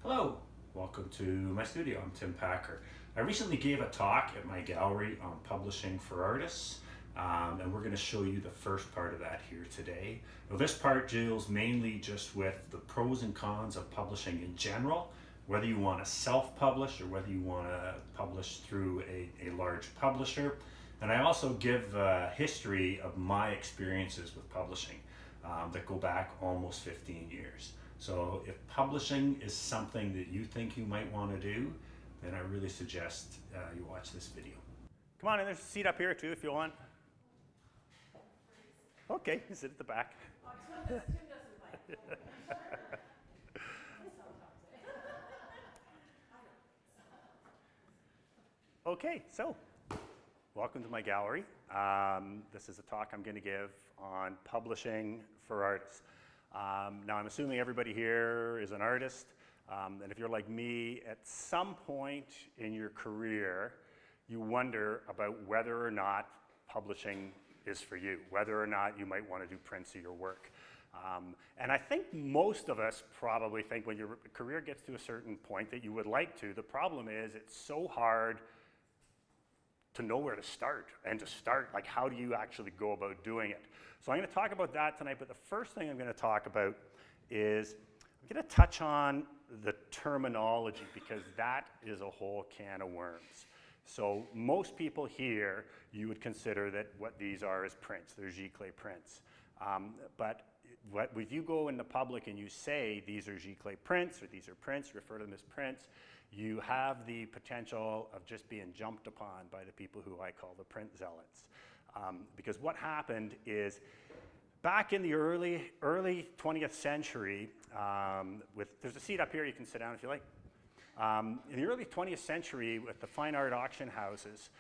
Hello, welcome to my studio. I'm Tim Packer. I recently gave a talk at my gallery on publishing for artists, and we're going to show you the first part of that here today. Now, this part deals mainly just with the pros and cons of publishing in general, whether you want to self-publish or whether you want to publish through a large publisher. And I also give a history of my experiences with publishing that go back almost 15 years. So if publishing is something that you think you might want to do, then I really suggest you watch this video. Come on, and there's a seat up here too if you want. Okay, sit at the back. Tim doesn't bite. Okay, so welcome to my gallery. This is a talk I'm going to give on publishing for artists. Now, I'm assuming everybody here is an artist, and if you're like me, at some point in your career, you wonder about whether or not publishing is for you, whether or not you might want to do prints of your work. And I think most of us probably think when your career gets to a certain point that you would like to. The problem is it's so hard to know where to start, and to start, like, how do you actually go about doing it? So I'm going to talk about that tonight, but the first thing I'm going to talk about is I'm going to touch on the terminology, because that is a whole can of worms. So most people here, you would consider that what these are is prints. They're giclée prints. But if you go in the public and you say these are giclée prints or these are prints, refer to them as prints, you have the potential of just being jumped upon by the people who I call the print zealots. Because what happened is, back in the early 20th century, there's a seat up here, you can sit down if you like. In the early 20th century, with the fine art auction houses,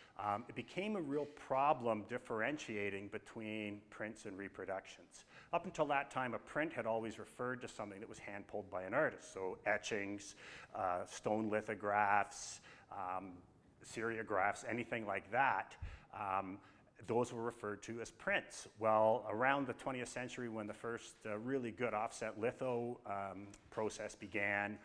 it became a real problem differentiating between prints and reproductions. Up until that time, a print had always referred to something that was hand-pulled by an artist, so etchings, stone lithographs, seriographs, anything like that. Those were referred to as prints. Well, around the 20th century, when the first really good offset litho process began,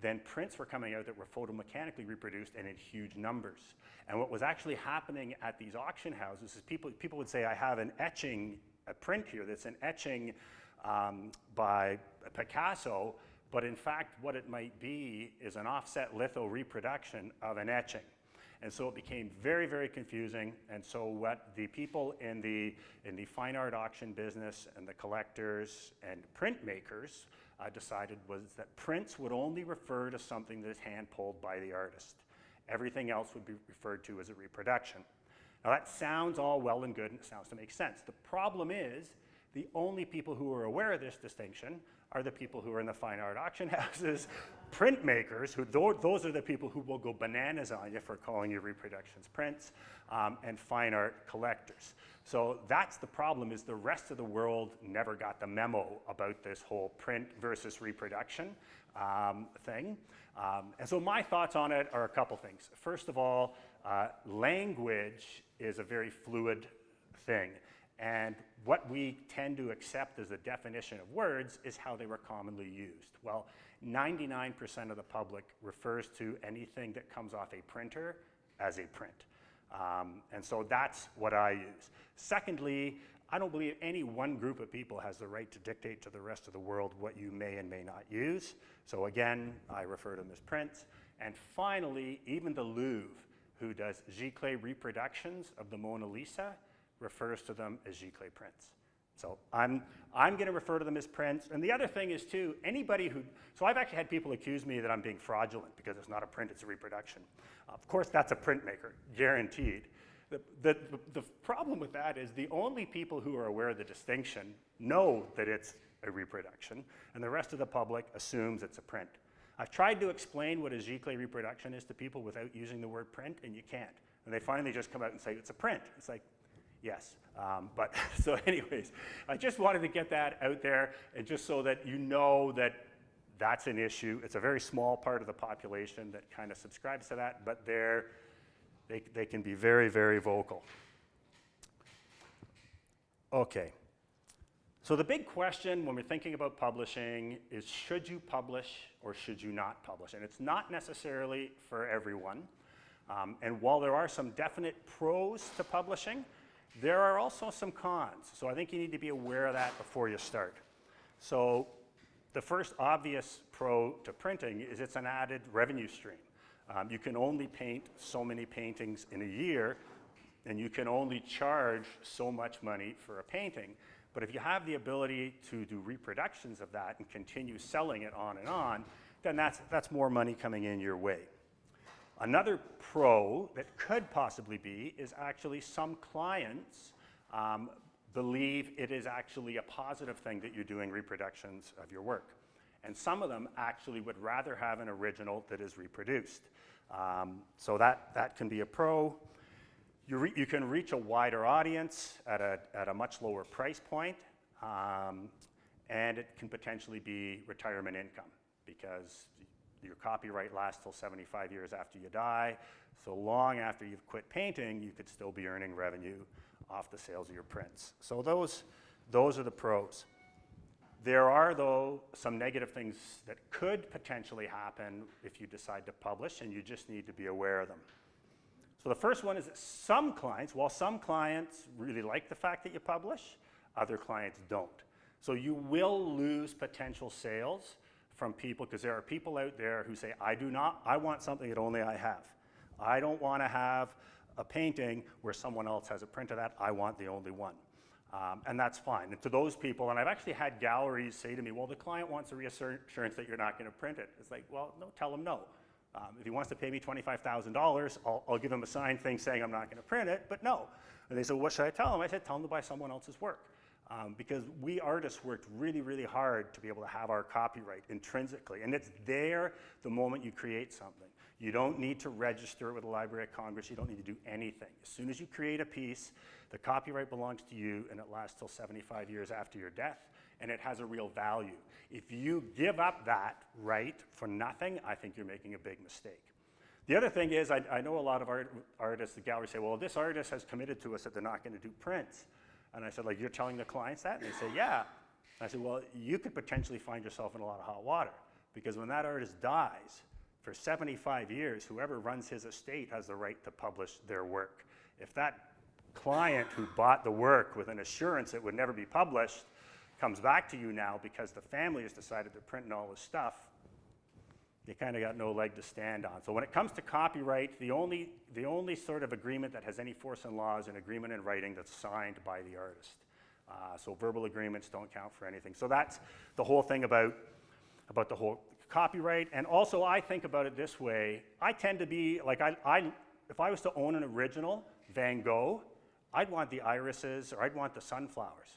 then prints were coming out that were photomechanically reproduced and in huge numbers. And what was actually happening at these auction houses is people would say, I have a print here that's an etching by Picasso, but in fact what it might be is an offset litho reproduction of an etching. And so it became very, very confusing. And so what the people in the fine art auction business and the collectors and printmakers decided was that prints would only refer to something that is hand-pulled by the artist. Everything else would be referred to as a reproduction. Now that sounds all well and good, and it sounds to make sense. The problem is, the only people who are aware of this distinction are the people who are in the fine art auction houses, printmakers, those are the people who will go bananas on you for calling your reproductions prints, and fine art collectors. So that's the problem, is the rest of the world never got the memo about this whole print versus reproduction thing. And so my thoughts on it are a couple things. First of all, language is a very fluid thing. And what we tend to accept as a definition of words is how they were commonly used. Well, 99% of the public refers to anything that comes off a printer as a print. And so that's what I use. Secondly, I don't believe any one group of people has the right to dictate to the rest of the world what you may and may not use. So again, I refer to them as prints. And finally, even the Louvre, who does giclée reproductions of the Mona Lisa, refers to them as giclée prints. So I'm going to refer to them as prints. And the other thing is too, so I've actually had people accuse me that I'm being fraudulent because it's not a print, it's a reproduction. Of course, that's a printmaker, guaranteed. The problem with that is the only people who are aware of the distinction know that it's a reproduction, and the rest of the public assumes it's a print. I've tried to explain what a giclée reproduction is to people without using the word print, and you can't. And they finally just come out and say it's a print. It's like, yes, but so anyways, I just wanted to get that out there, and just so that you know that that's an issue. It's a very small part of the population that kind of subscribes to that, but they can be very, very vocal. Okay, So the big question when we're thinking about publishing is, should you publish or should you not publish? And it's not necessarily for everyone. And while there are some definite pros to publishing, there are also some cons. So I think you need to be aware of that before you start. So the first obvious pro to printing is it's an added revenue stream. You can only paint so many paintings in a year, and you can only charge so much money for a painting. But if you have the ability to do reproductions of that and continue selling it on, then that's more money coming in your way. Another pro that could possibly be is actually some clients believe it is actually a positive thing that you're doing reproductions of your work. And some of them actually would rather have an original that is reproduced. So that can be a pro. You can reach a wider audience at a much lower price point, and it can potentially be retirement income because your copyright lasts till 75 years after you die. So long after you've quit painting, you could still be earning revenue off the sales of your prints. So those are the pros. There are, though, some negative things that could potentially happen if you decide to publish, and you just need to be aware of them. So the first one is that some clients, while some clients really like the fact that you publish, other clients don't. So you will lose potential sales from people, because there are people out there who say, I want something that only I have. I don't want to have a painting where someone else has a print of that. I want the only one. And that's fine. And to those people, and I've actually had galleries say to me, well, the client wants a reassurance that you're not going to print it. It's like, well, no, tell him no. If he wants to pay me $25,000, I'll give him a signed thing saying I'm not going to print it, but no. And they said, what should I tell him? I said, tell him to buy someone else's work. Because we artists worked really, really hard to be able to have our copyright intrinsically. And it's there the moment you create something. You don't need to register it with the Library of Congress. You don't need to do anything. As soon as you create a piece, the copyright belongs to you, and it lasts till 75 years after your death, and it has a real value. If you give up that right for nothing, I think you're making a big mistake. The other thing is, I know a lot of artists, the galleries say, well, this artist has committed to us that they're not going to do prints. And I said, like, you're telling the clients that? And they say, yeah. And I said, well, you could potentially find yourself in a lot of hot water, because when that artist dies, for 75 years, whoever runs his estate has the right to publish their work. If that client who bought the work with an assurance it would never be published comes back to you now because the family has decided to print all this stuff, you kind of got no leg to stand on. So when it comes to copyright, the only sort of agreement that has any force in law is an agreement in writing that's signed by the artist. So verbal agreements don't count for anything. So that's the whole thing about the whole copyright. And also I think about it this way. I tend to be, like, if I was to own an original Van Gogh, I'd want the irises or I'd want the sunflowers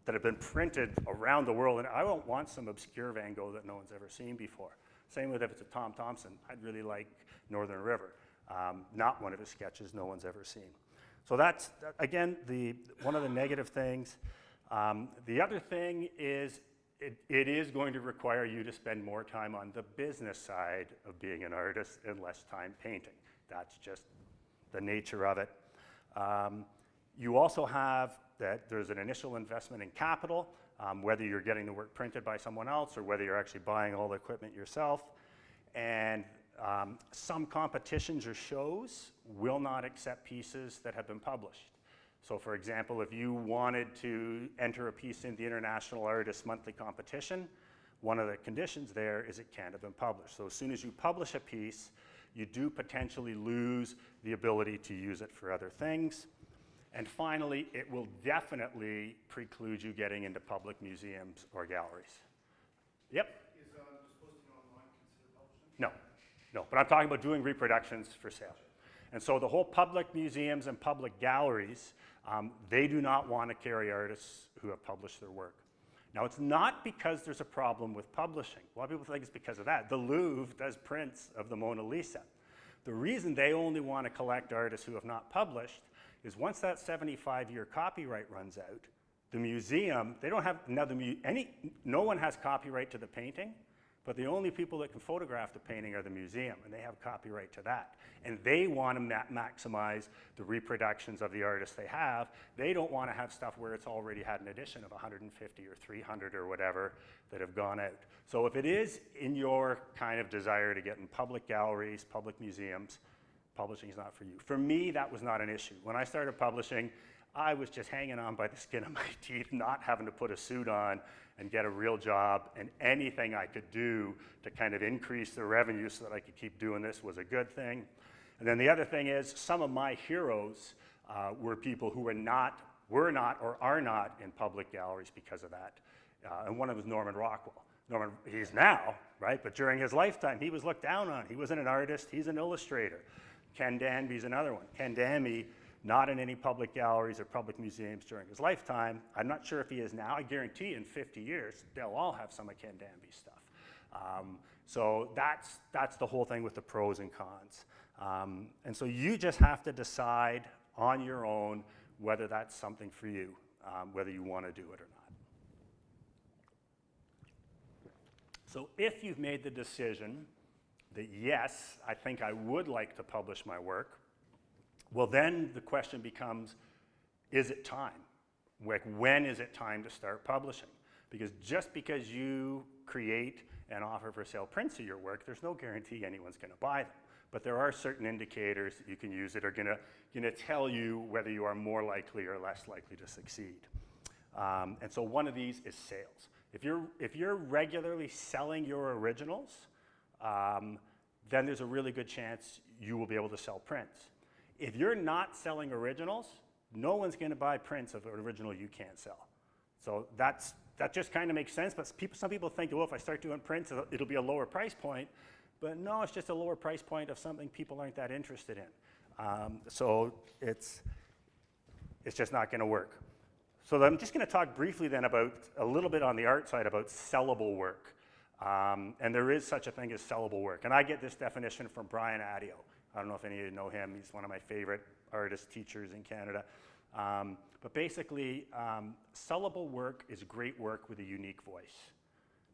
that have been printed around the world. And I don't want some obscure Van Gogh that no one's ever seen before. Same with if it's a Tom Thompson. I'd really like Northern River, not one of his sketches no one's ever seen. So that's, again, one of the negative things. The other thing is it is going to require you to spend more time on the business side of being an artist and less time painting. That's just the nature of it. You also have that there's an initial investment in capital, whether you're getting the work printed by someone else or whether you're actually buying all the equipment yourself. And some competitions or shows will not accept pieces that have been published. So for example, if you wanted to enter a piece in the International Artists Monthly Competition, one of the conditions there is it can't have been published. So as soon as you publish a piece, you do potentially lose the ability to use it for other things. And finally, it will definitely preclude you getting into public museums or galleries. Yep? Is just posting online considered publishing? No, but I'm talking about doing reproductions for sale. And so the whole public museums and public galleries, they do not want to carry artists who have published their work. Now, it's not because there's a problem with publishing. A lot of people think it's because of that. The Louvre does prints of the Mona Lisa. The reason they only want to collect artists who have not published is once that 75-year copyright runs out, the museum, they don't have no one has copyright to the painting, But the only people that can photograph the painting are the museum, and they have copyright to that. And they want to maximize the reproductions of the artists they have. They don't want to have stuff where it's already had an edition of 150 or 300 or whatever that have gone out. So if it is in your kind of desire to get in public galleries, public museums, publishing is not for you. For me, that was not an issue. When I started publishing, I was just hanging on by the skin of my teeth, not having to put a suit on and get a real job, and anything I could do to kind of increase the revenue so that I could keep doing this was a good thing. And then the other thing is, some of my heroes were people who were not or are not in public galleries because of that. And one of them was Norman Rockwell. Norman, he's now, right? But during his lifetime, he was looked down on. He wasn't an artist, he's an illustrator. Ken Danby's another one. Ken Danby, not in any public galleries or public museums during his lifetime. I'm not sure if he is now. I guarantee in 50 years, they'll all have some of Ken Danby's stuff. So that's the whole thing with the pros and cons. And so you just have to decide on your own whether that's something for you, whether you want to do it or not. So if you've made the decision that yes, I think I would like to publish my work, well then the question becomes, is it time? Like, when is it time to start publishing? Because just because you create and offer for sale prints of your work, there's no guarantee anyone's going to buy them. But there are certain indicators that you can use that are going to tell you whether you are more likely or less likely to succeed. And so one of these is sales. If you're regularly selling your originals, then there's a really good chance you will be able to sell prints. If you're not selling originals, no one's going to buy prints of an original you can't sell. So that just kind of makes sense, but some people think, well, if I start doing prints, it'll be a lower price point. But no, it's just a lower price point of something people aren't that interested in. So it's just not going to work. So I'm just going to talk briefly then about a little bit on the art side about sellable work. And there is such a thing as sellable work. And I get this definition from Brian Adio. I don't know if any of you know him. He's one of my favorite artist teachers in Canada. But basically, sellable work is great work with a unique voice.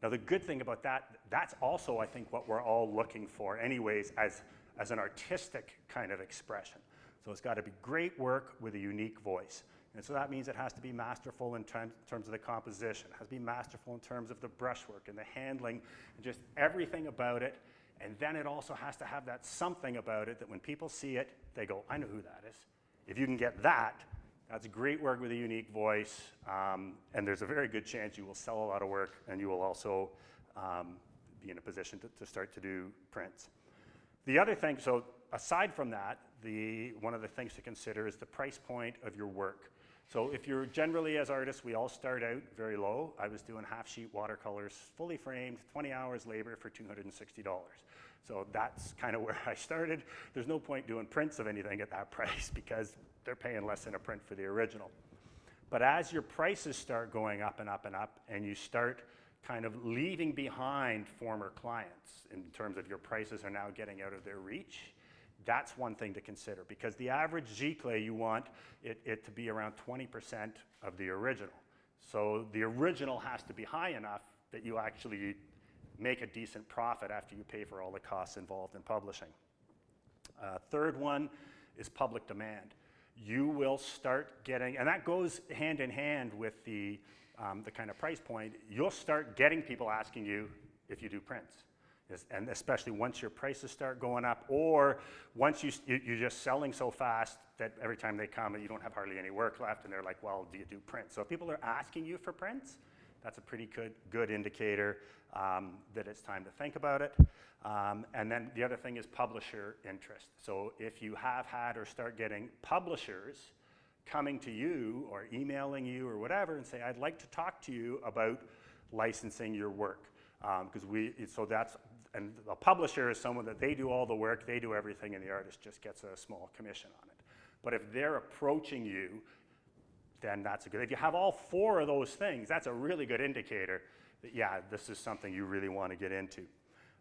Now, the good thing about that, that's also, I think, what we're all looking for anyways as an artistic kind of expression. So it's got to be great work with a unique voice. And so that means it has to be masterful in terms of the composition. It has to be masterful in terms of the brushwork and the handling and just everything about it. And then it also has to have that something about it that when people see it, they go, I know who that is. If you can get that, that's great work with a unique voice, and there's a very good chance you will sell a lot of work and you will also be in a position to start to do prints. The other thing, so aside from that, one of the things to consider is the price point of your work. So if you're generally, as artists, we all start out very low. I was doing half-sheet watercolors, fully framed, 20 hours labor for $260. So that's kind of where I started. There's no point doing prints of anything at that price because they're paying less than a print for the original. But as your prices start going up and up and up, and you start kind of leaving behind former clients in terms of your prices are now getting out of their reach, that's one thing to consider, because the average giclée, you want it to be around 20% of the original. So the original has to be high enough that you actually make a decent profit after you pay for all the costs involved in publishing. Third one is public demand. You will start getting, and that goes hand in hand with the kind of price point, you'll start getting people asking you if you do prints. And especially once your prices start going up, or once you're just selling so fast that every time they come, you don't have hardly any work left, and they're like, well, do you do prints? So if people are asking you for prints, that's a pretty good indicator that it's time to think about it. And then the other thing is publisher interest. So if you have had or start getting publishers coming to you or emailing you or whatever and say, I'd like to talk to you about licensing your work. And a publisher is someone that they do all the work, they do everything, and the artist just gets a small commission on it. But if they're approaching you, then that's a good. If you have all four of those things, that's a really good indicator that, yeah, this is something you really want to get into.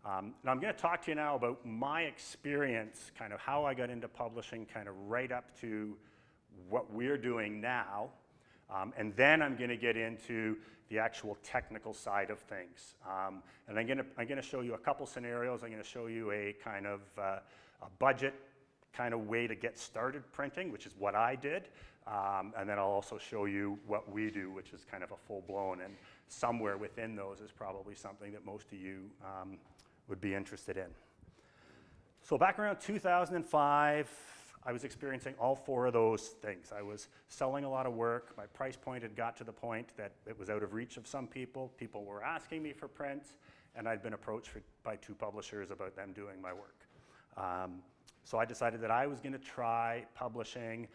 Now I'm going to talk to you now about my experience, kind of how I got into publishing, kind of right up to what we're doing now. And then I'm going to get into the actual technical side of things. And I'm gonna show you a couple scenarios. I'm gonna show you a kind of a budget kind of way to get started printing, which is what I did. And then I'll also show you what we do, which is kind of a full-blown, and somewhere within those is probably something that most of you would be interested in. So back around 2005, I was experiencing all four of those things. I was selling a lot of work. My price point had got to the point that it was out of reach of some people. People were asking me for prints, and I'd been approached by 2 publishers about them doing my work. So I decided that I was going to try publishing,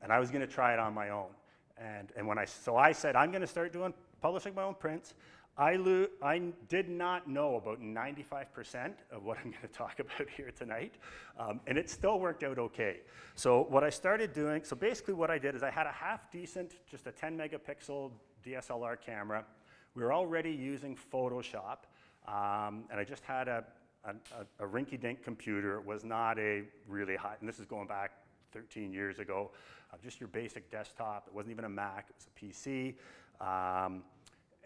and I was going to try it on my own. And when I said I'm going to start publishing my own prints. I did not know about 95% of what I'm going to talk about here tonight, and it still worked out okay. So what I started doing, so basically what I did is I had a half-decent, just a 10 megapixel DSLR camera. We were already using Photoshop, and I just had a rinky-dink computer. It was not a really high, and this is going back 13 years ago, just your basic desktop. It wasn't even a Mac, it was a PC.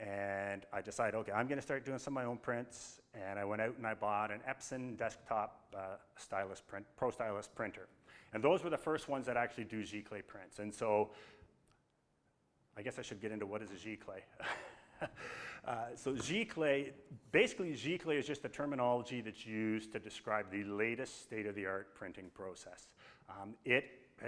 And I decided, okay, I'm going to start doing some of my own prints, and I went out and I bought an Epson desktop Pro Stylus printer. And those were the first ones that actually do giclée prints. And so I guess I should get into what is a giclée. So giclée, basically giclée is just the terminology that's used to describe the latest state-of-the-art printing process.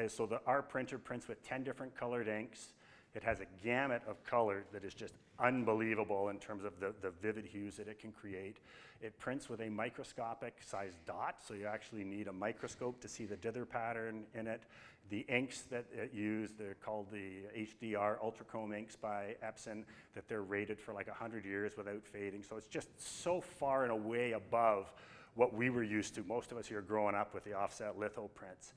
So our printer prints with 10 different colored inks. It has a gamut of color that is just unbelievable in terms of the vivid hues that it can create. It prints with a microscopic sized dot, so you actually need a microscope to see the dither pattern in it. The inks that it used, they're called the HDR Ultrachrome inks by Epson, that they're rated for like 100 years without fading. So it's just so far and away above what we were used to. Most of us here growing up with the offset litho prints.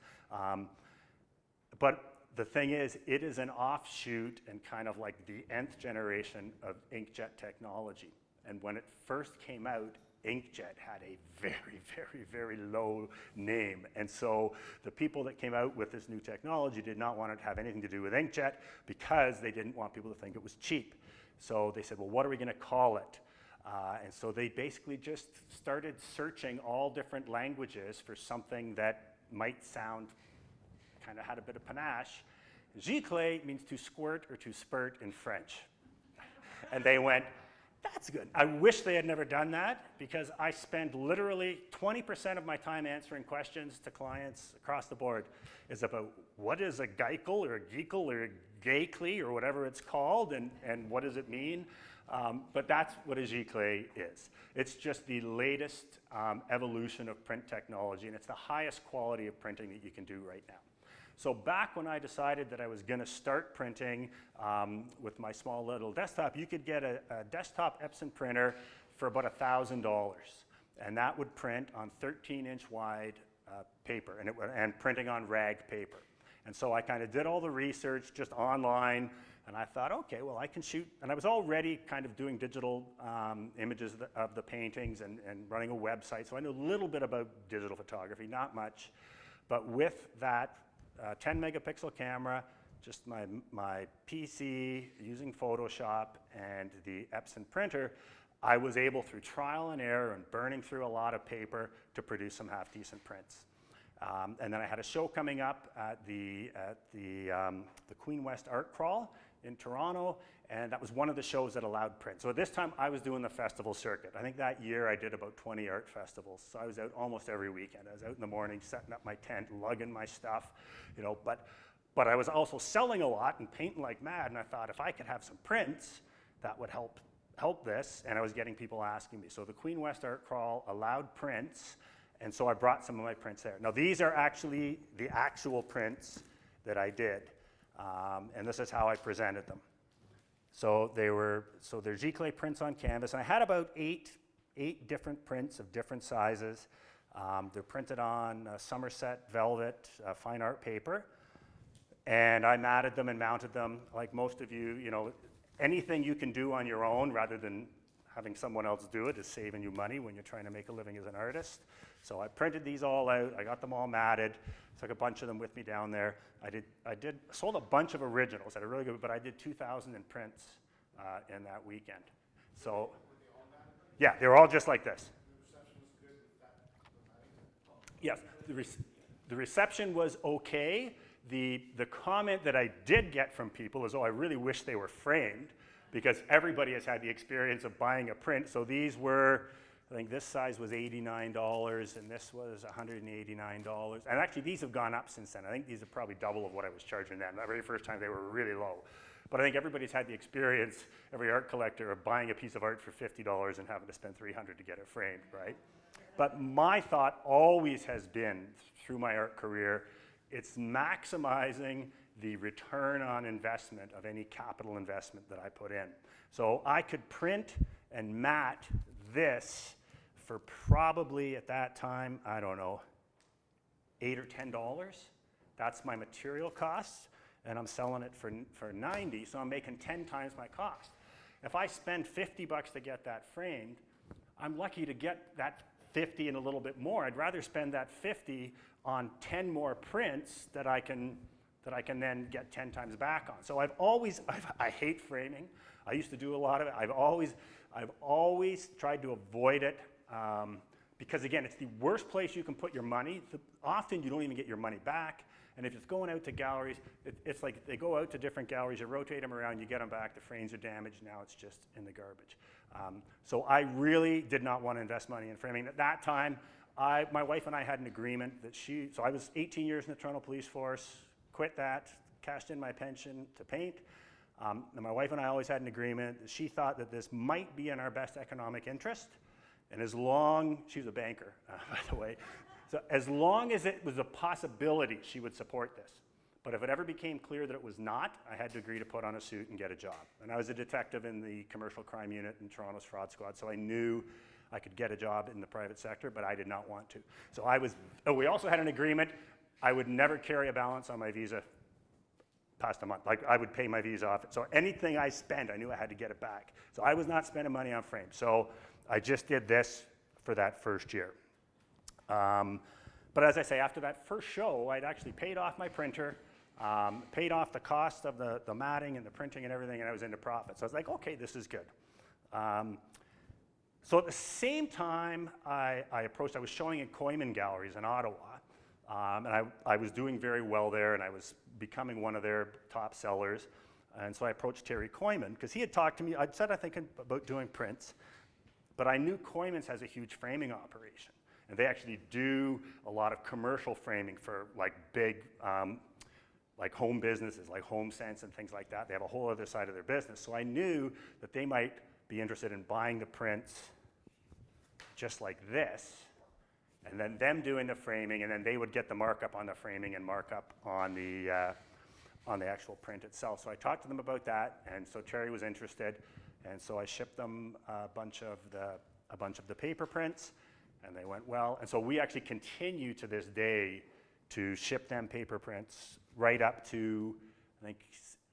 But the thing is, it is an offshoot and kind of like the nth generation of inkjet technology. And when it first came out, inkjet had a very, very, very low name. And so the people that came out with this new technology did not want it to have anything to do with inkjet because they didn't want people to think it was cheap. So they said, well, what are we going to call it? And so they basically just started searching all different languages for something that might sound kind of had a bit of panache. Giclée means to squirt or to spurt in French. And they went, that's good. I wish they had never done that, because I spend literally 20% of my time answering questions to clients across the board is about what is a geikel or a geekel or a gayclee or whatever it's called, and what does it mean? But that's what a giclée is. It's just the latest evolution of print technology, and it's the highest quality of printing that you can do right now. So back when I decided that I was going to start printing with my small little desktop, you could get a desktop Epson printer for about $1,000. And that would print on 13-inch wide paper, and printing on rag paper. And so I kind of did all the research just online, and I thought, okay, well, I can shoot. And I was already kind of doing digital images of the paintings and running a website. So I knew a little bit about digital photography, not much. But with that 10 megapixel camera, just my PC using Photoshop and the Epson printer, I was able, through trial and error and burning through a lot of paper, to produce some half-decent prints. And then I had a show coming up at the Queen West Art Crawl in Toronto, and that was one of the shows that allowed print. So at this time, I was doing the festival circuit. I think that year I did about 20 art festivals. So I was out almost every weekend. I was out in the morning setting up my tent, lugging my stuff, but I was also selling a lot and painting like mad, and I thought if I could have some prints, that would help this, and I was getting people asking me. So the Queen West Art Crawl allowed prints, and so I brought some of my prints there. Now these are actually the actual prints that I did, and this is how I presented them. So they're giclée prints on canvas, and I had about eight different prints of different sizes. They're printed on Somerset velvet fine art paper, and I matted them and mounted them. Like most of you, anything you can do on your own rather than having someone else do it is saving you money when you're trying to make a living as an artist. So I printed these all out. I got them all matted. Took a bunch of them with me down there. I sold a bunch of originals that are really good, but I did 2,000 in prints in that weekend. So, yeah, they were all just like this. Yes, the reception was okay. The comment that I did get from people is, oh, I really wish they were framed, because everybody has had the experience of buying a print. So these were, I think this size was $89 and this was $189. And actually these have gone up since then. I think these are probably double of what I was charging then. The very first time they were really low. But I think everybody's had the experience, every art collector, of buying a piece of art for $50 and having to spend $300 to get it framed, right? But my thought always has been, through my art career, it's maximizing the return on investment of any capital investment that I put in. So I could print and mat this for probably, at that time, I don't know, $8 or $10. That's my material costs, and I'm selling it for 90, so I'm making 10 times my cost. If I spend $50 to get that framed, I'm lucky to get that 50 and a little bit more. I'd rather spend that 50 on 10 more prints that I can then get 10 times back on. So I hate framing. I used to do a lot of it. I've always tried to avoid it because, again, it's the worst place you can put your money. Often you don't even get your money back. And if it's going out to galleries, it's like they go out to different galleries, you rotate them around, you get them back, the frames are damaged, now it's just in the garbage. So I really did not want to invest money in framing. At that time, my wife and I had an agreement that so I was 18 years in the Toronto Police Force, quit that, cashed in my pension to paint. And my wife and I always had an agreement that she thought that this might be in our best economic interest. And she was a banker, by the way. So as long as it was a possibility, she would support this. But if it ever became clear that it was not, I had to agree to put on a suit and get a job. And I was a detective in the commercial crime unit in Toronto's fraud squad, so I knew I could get a job in the private sector, but I did not want to. So we also had an agreement, I would never carry a balance on my visa past a month. Like, I would pay my visa off. So anything I spend, I knew I had to get it back. So I was not spending money on frames. So I just did this for that first year. But as I say, after that first show, I'd actually paid off my printer, paid off the cost of the matting and the printing and everything, and I was into profit. So I was like, okay, this is good. So at the same time, I was showing in Koyman galleries in Ottawa, and I was doing very well there, and I was becoming one of their top sellers. And so I approached Terry Koyman, because he had talked to me. I'd said I think about doing prints, but I knew Koyman's has a huge framing operation. And they actually do a lot of commercial framing for like big, like home businesses, like HomeSense and things like that. They have a whole other side of their business. So I knew that they might be interested in buying the prints just like this, and then them doing the framing, and then they would get the markup on the framing and markup on the actual print itself. So I talked to them about that, and so Terry was interested, and so I shipped them a bunch of the paper prints, and they went well. And so we actually continue to this day to ship them paper prints right up to, I think,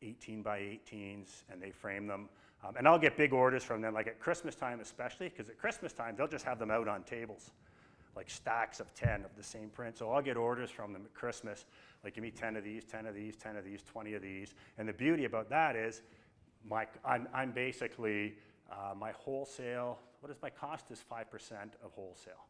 18 by 18s, and they frame them. And I'll get big orders from them, like at Christmas time especially, because at Christmas time, they'll just have them out on tables, like stacks of 10 of the same print. So I'll get orders from them at Christmas, like give me 10 of these, 10 of these, 10 of these, 20 of these. And the beauty about that is I'm basically, my wholesale, what is my cost is 5% of wholesale,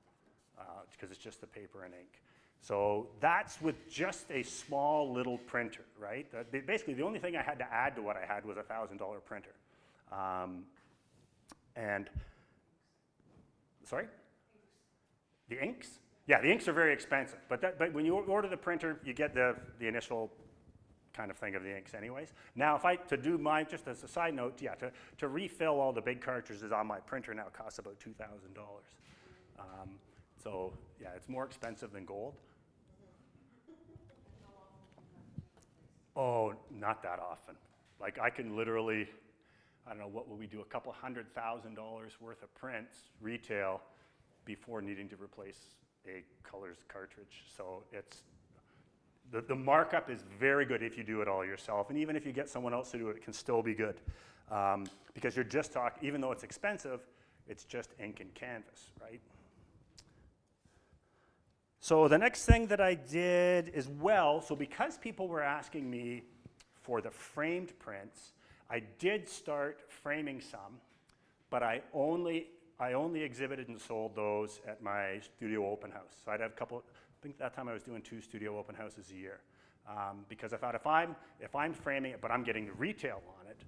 because it's just the paper and ink. So that's with just a small little printer, right? Basically, the only thing I had to add to what I had was a $1,000 printer. And, sorry? The inks? Yeah, the inks are very expensive, but when you order the printer, you get the initial kind of thing of the inks anyways. Now, to do mine, just as a side note, yeah, to refill all the big cartridges on my printer now costs about $2,000. So, yeah, it's more expensive than gold. Oh, not that often. Like, I can literally, I don't know, what will we do, a couple $100,000 worth of prints, retail, before needing to replace a colors cartridge. So it's, the markup is very good if you do it all yourself. And even if you get someone else to do it, it can still be good. Because you're just talking, even though it's expensive, it's just ink and canvas, right? So the next thing that I did as well, so because people were asking me for the framed prints, I did start framing some, but I only exhibited and sold those at my studio open house. So I'd have a couple, I think that time I was doing 2 studio open houses a year. Because I thought if I'm framing it, but I'm getting the retail on it,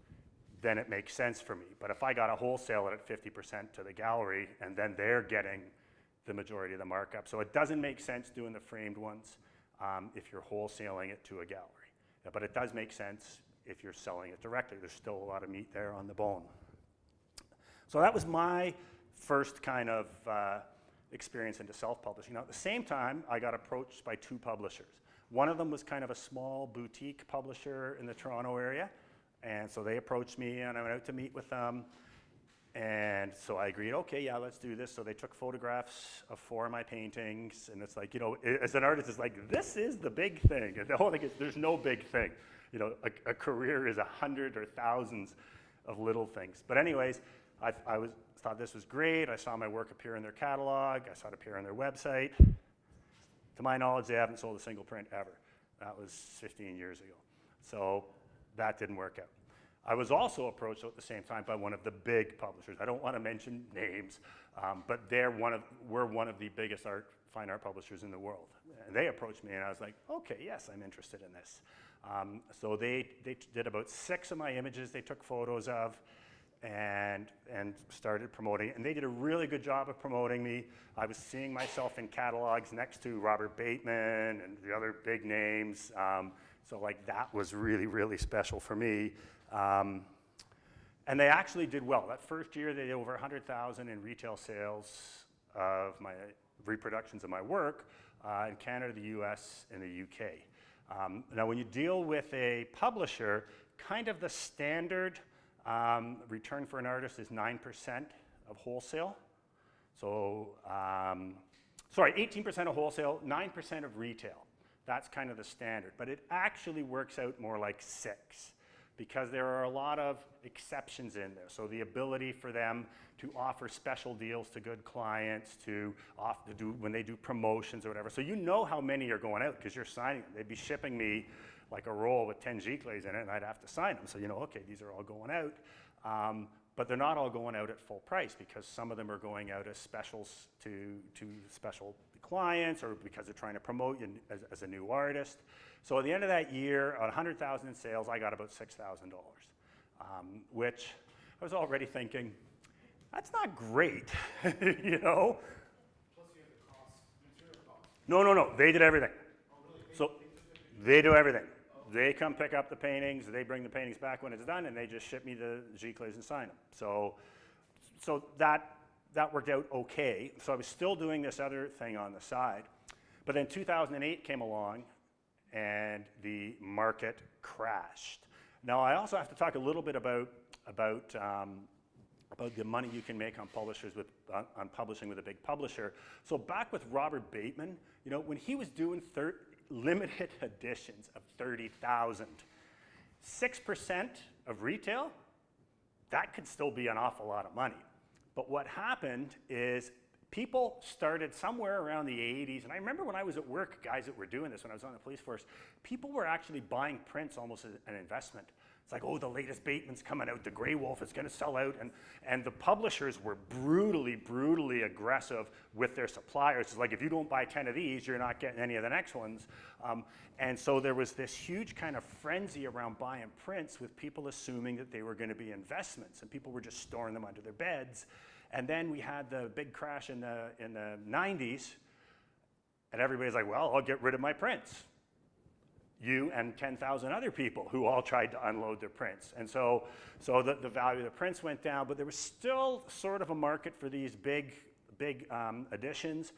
then it makes sense for me. But if I got a wholesale at 50% to the gallery, and then they're getting the majority of the markup. So it doesn't make sense doing the framed ones if you're wholesaling it to a gallery. Yeah, but it does make sense if you're selling it directly. There's still a lot of meat there on the bone. So that was my first kind of experience into self-publishing. Now, at the same time, I got approached by 2 publishers. One of them was kind of a small boutique publisher in the Toronto area, and so they approached me, and I went out to meet with them, and so I agreed, okay, yeah, let's do this. So they took photographs of 4 of my paintings, and it's like, you know, as an artist, it's like, this is the big thing. And the whole thing is, there's no big thing. You know, a career is 100 or thousands of little things. But anyways, I thought this was great. I saw my work appear in their catalog. I saw it appear on their website. To my knowledge, they haven't sold a single print ever. That was 15 years ago. So that didn't work out. I was also approached at the same time by one of the big publishers. I don't want to mention names, but we're one of the biggest fine art publishers in the world. And they approached me, and I was like, okay, yes, I'm interested in this. So they did about 6 of my images they took photos of, and started promoting it. And they did a really good job of promoting me. I was seeing myself in catalogs next to Robert Bateman and the other big names. So like that was really, really special for me. And they actually did well. That first year, they did over 100,000 in retail sales of my reproductions of my work in Canada, the US, and the UK. Now, when you deal with a publisher, kind of the standard return for an artist is 9% of wholesale. So, sorry, 18% of wholesale, 9% of retail. That's kind of the standard. But it actually works out more like 6 because there are a lot of exceptions in there. So the ability for them to offer special deals to good clients, when they do promotions or whatever. So you know how many are going out because you're signing them. They'd be shipping me like a roll with 10 giclées in it, and I'd have to sign them. So you know, okay, these are all going out. But they're not all going out at full price because some of them are going out as specials to special clients or because they're trying to promote you as a new artist. So at the end of that year, 100,000 in sales, I got about $6,000, which I was already thinking, that's not great, you know? Plus you have the cost, material cost. No, they did everything. Oh, really? So they do everything. They come pick up the paintings, they bring the paintings back when it's done, and they just ship me the giclées and sign them. So that worked out okay. So I was still doing this other thing on the side. But then 2008 came along, and the market crashed. Now I also have to talk a little bit about the money you can make on on publishing with a big publisher. So back with Robert Bateman, you know, when he was doing limited editions of 30,000, 6% of retail, that could still be an awful lot of money. But what happened is people started somewhere around the 80s, and I remember when I was at work, guys that were doing this when I was on the police force, people were actually buying prints almost as an investment. It's like, oh, the latest Bateman's coming out, the Grey Wolf is going to sell out, and the publishers were brutally aggressive with their suppliers. It's like, if you don't buy 10 of these, you're not getting any of the next ones. And so there was this huge kind of frenzy around buying prints with people assuming that they were going to be investments, and people were just storing them under their beds. And then we had the big crash in the 90s, and everybody's like, well, I'll get rid of my prints. You and 10,000 other people who all tried to unload their prints. And so the value of the prints went down, but there was still sort of a market for these big editions.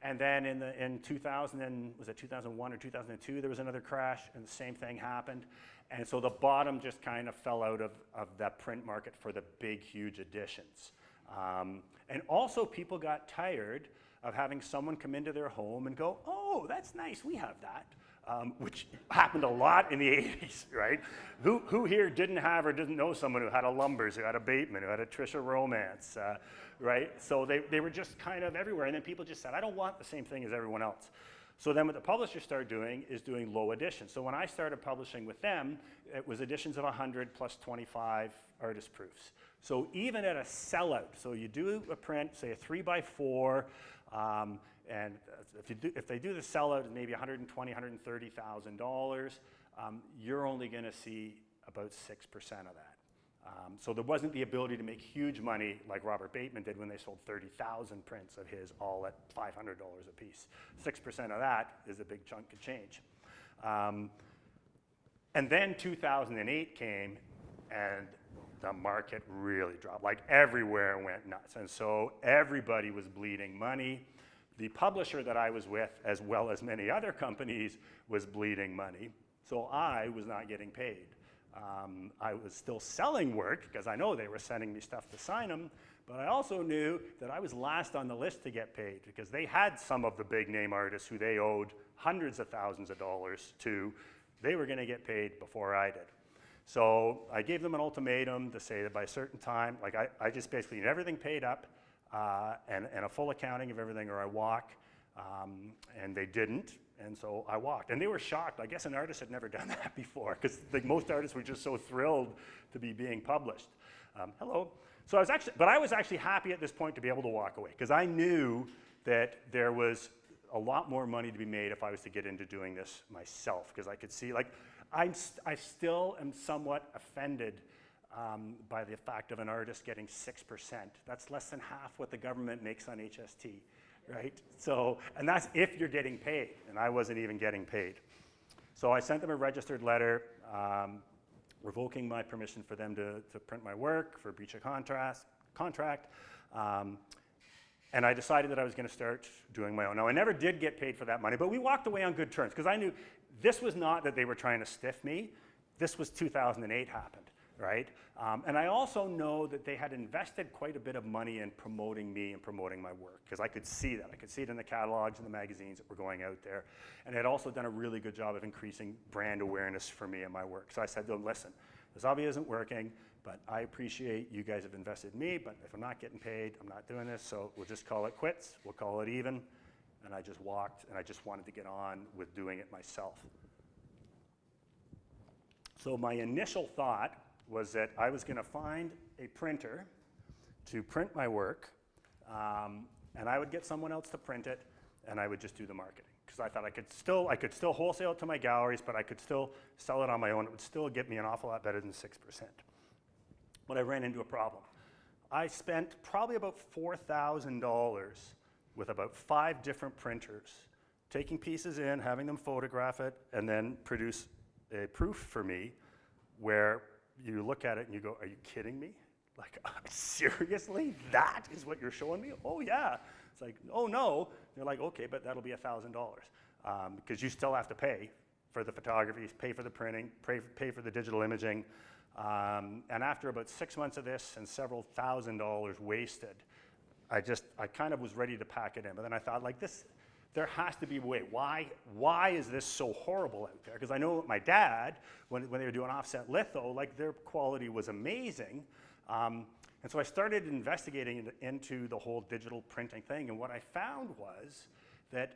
And then in 2000, was it 2001 or 2002, there was another crash, and the same thing happened. And so the bottom just kind of fell out of that print market for the big, huge editions. And also people got tired of having someone come into their home and go, oh, that's nice, we have that. Which happened a lot in the 80s, right? Who here didn't have or didn't know someone who had a Lumbers, who had a Bateman, who had a Trisha Romance, right? So they were just kind of everywhere, and then people just said, I don't want the same thing as everyone else. So then what the publishers started doing is doing low editions. So when I started publishing with them, it was editions of 100 plus 25 artist proofs. So even at a sellout, so you do a print, say a 3x4, and if they do the sellout at maybe $120,000, $130,000, you're only going to see about 6% of that. So there wasn't the ability to make huge money like Robert Bateman did when they sold 30,000 prints of his all at $500 a piece. 6% of that is a big chunk of change. And then 2008 came and the market really dropped. Like everywhere went nuts. And so everybody was bleeding money. The publisher that I was with, as well as many other companies, was bleeding money. So I was not getting paid. I was still selling work because I know they were sending me stuff to sign them, but I also knew that I was last on the list to get paid because they had some of the big name artists who they owed hundreds of thousands of dollars to. They were going to get paid before I did. So I gave them an ultimatum to say that by a certain time, like I just basically need everything paid up and a full accounting of everything or I walk, and they didn't. And so I walked, and they were shocked. I guess an artist had never done that before, because like most artists were just so thrilled to be being published. Hello. So I was actually happy at this point to be able to walk away, because I knew that there was a lot more money to be made if I was to get into doing this myself, because I could see, like, I still am somewhat offended by the fact of an artist getting 6%. That's less than half what the government makes on HST. Right? So, and that's if you're getting paid, and I wasn't even getting paid. So I sent them a registered letter revoking my permission for them to print my work for breach of contract, and I decided that I was going to start doing my own. Now, I never did get paid for that money, but we walked away on good terms, because I knew this was not that they were trying to stiff me. This was 2008 happened. Right? And I also know that they had invested quite a bit of money in promoting me and promoting my work, because I could see that. I could see it in the catalogs and the magazines that were going out there. And they had also done a really good job of increasing brand awareness for me and my work. So I said to them, listen, this obviously isn't working, but I appreciate you guys have invested in me, but if I'm not getting paid, I'm not doing this, so we'll just call it quits. We'll call it even. And I just walked, and I just wanted to get on with doing it myself. So my initial thought was that I was going to find a printer to print my work, and I would get someone else to print it, and I would just do the marketing. Because I thought I could still wholesale it to my galleries, but I could still sell it on my own. It would still get me an awful lot better than 6%. But I ran into a problem. I spent probably about $4,000 with about 5 different printers, taking pieces in, having them photograph it, and then produce a proof for me where you look at it and you go, are you kidding me? Like, seriously? That is what you're showing me? Oh, yeah. It's like, oh, no. They're like, okay, but that'll be $1,000 because you still have to pay for the photography, pay for the printing, pay for the digital imaging. And after about 6 months of this and several $1,000s wasted, I kind of was ready to pack it in. But then I thought, like, this, there has to be a way. Why is this so horrible out there? Because I know my dad, when they were doing offset litho, like their quality was amazing. And so I started investigating into the whole digital printing thing. And what I found was that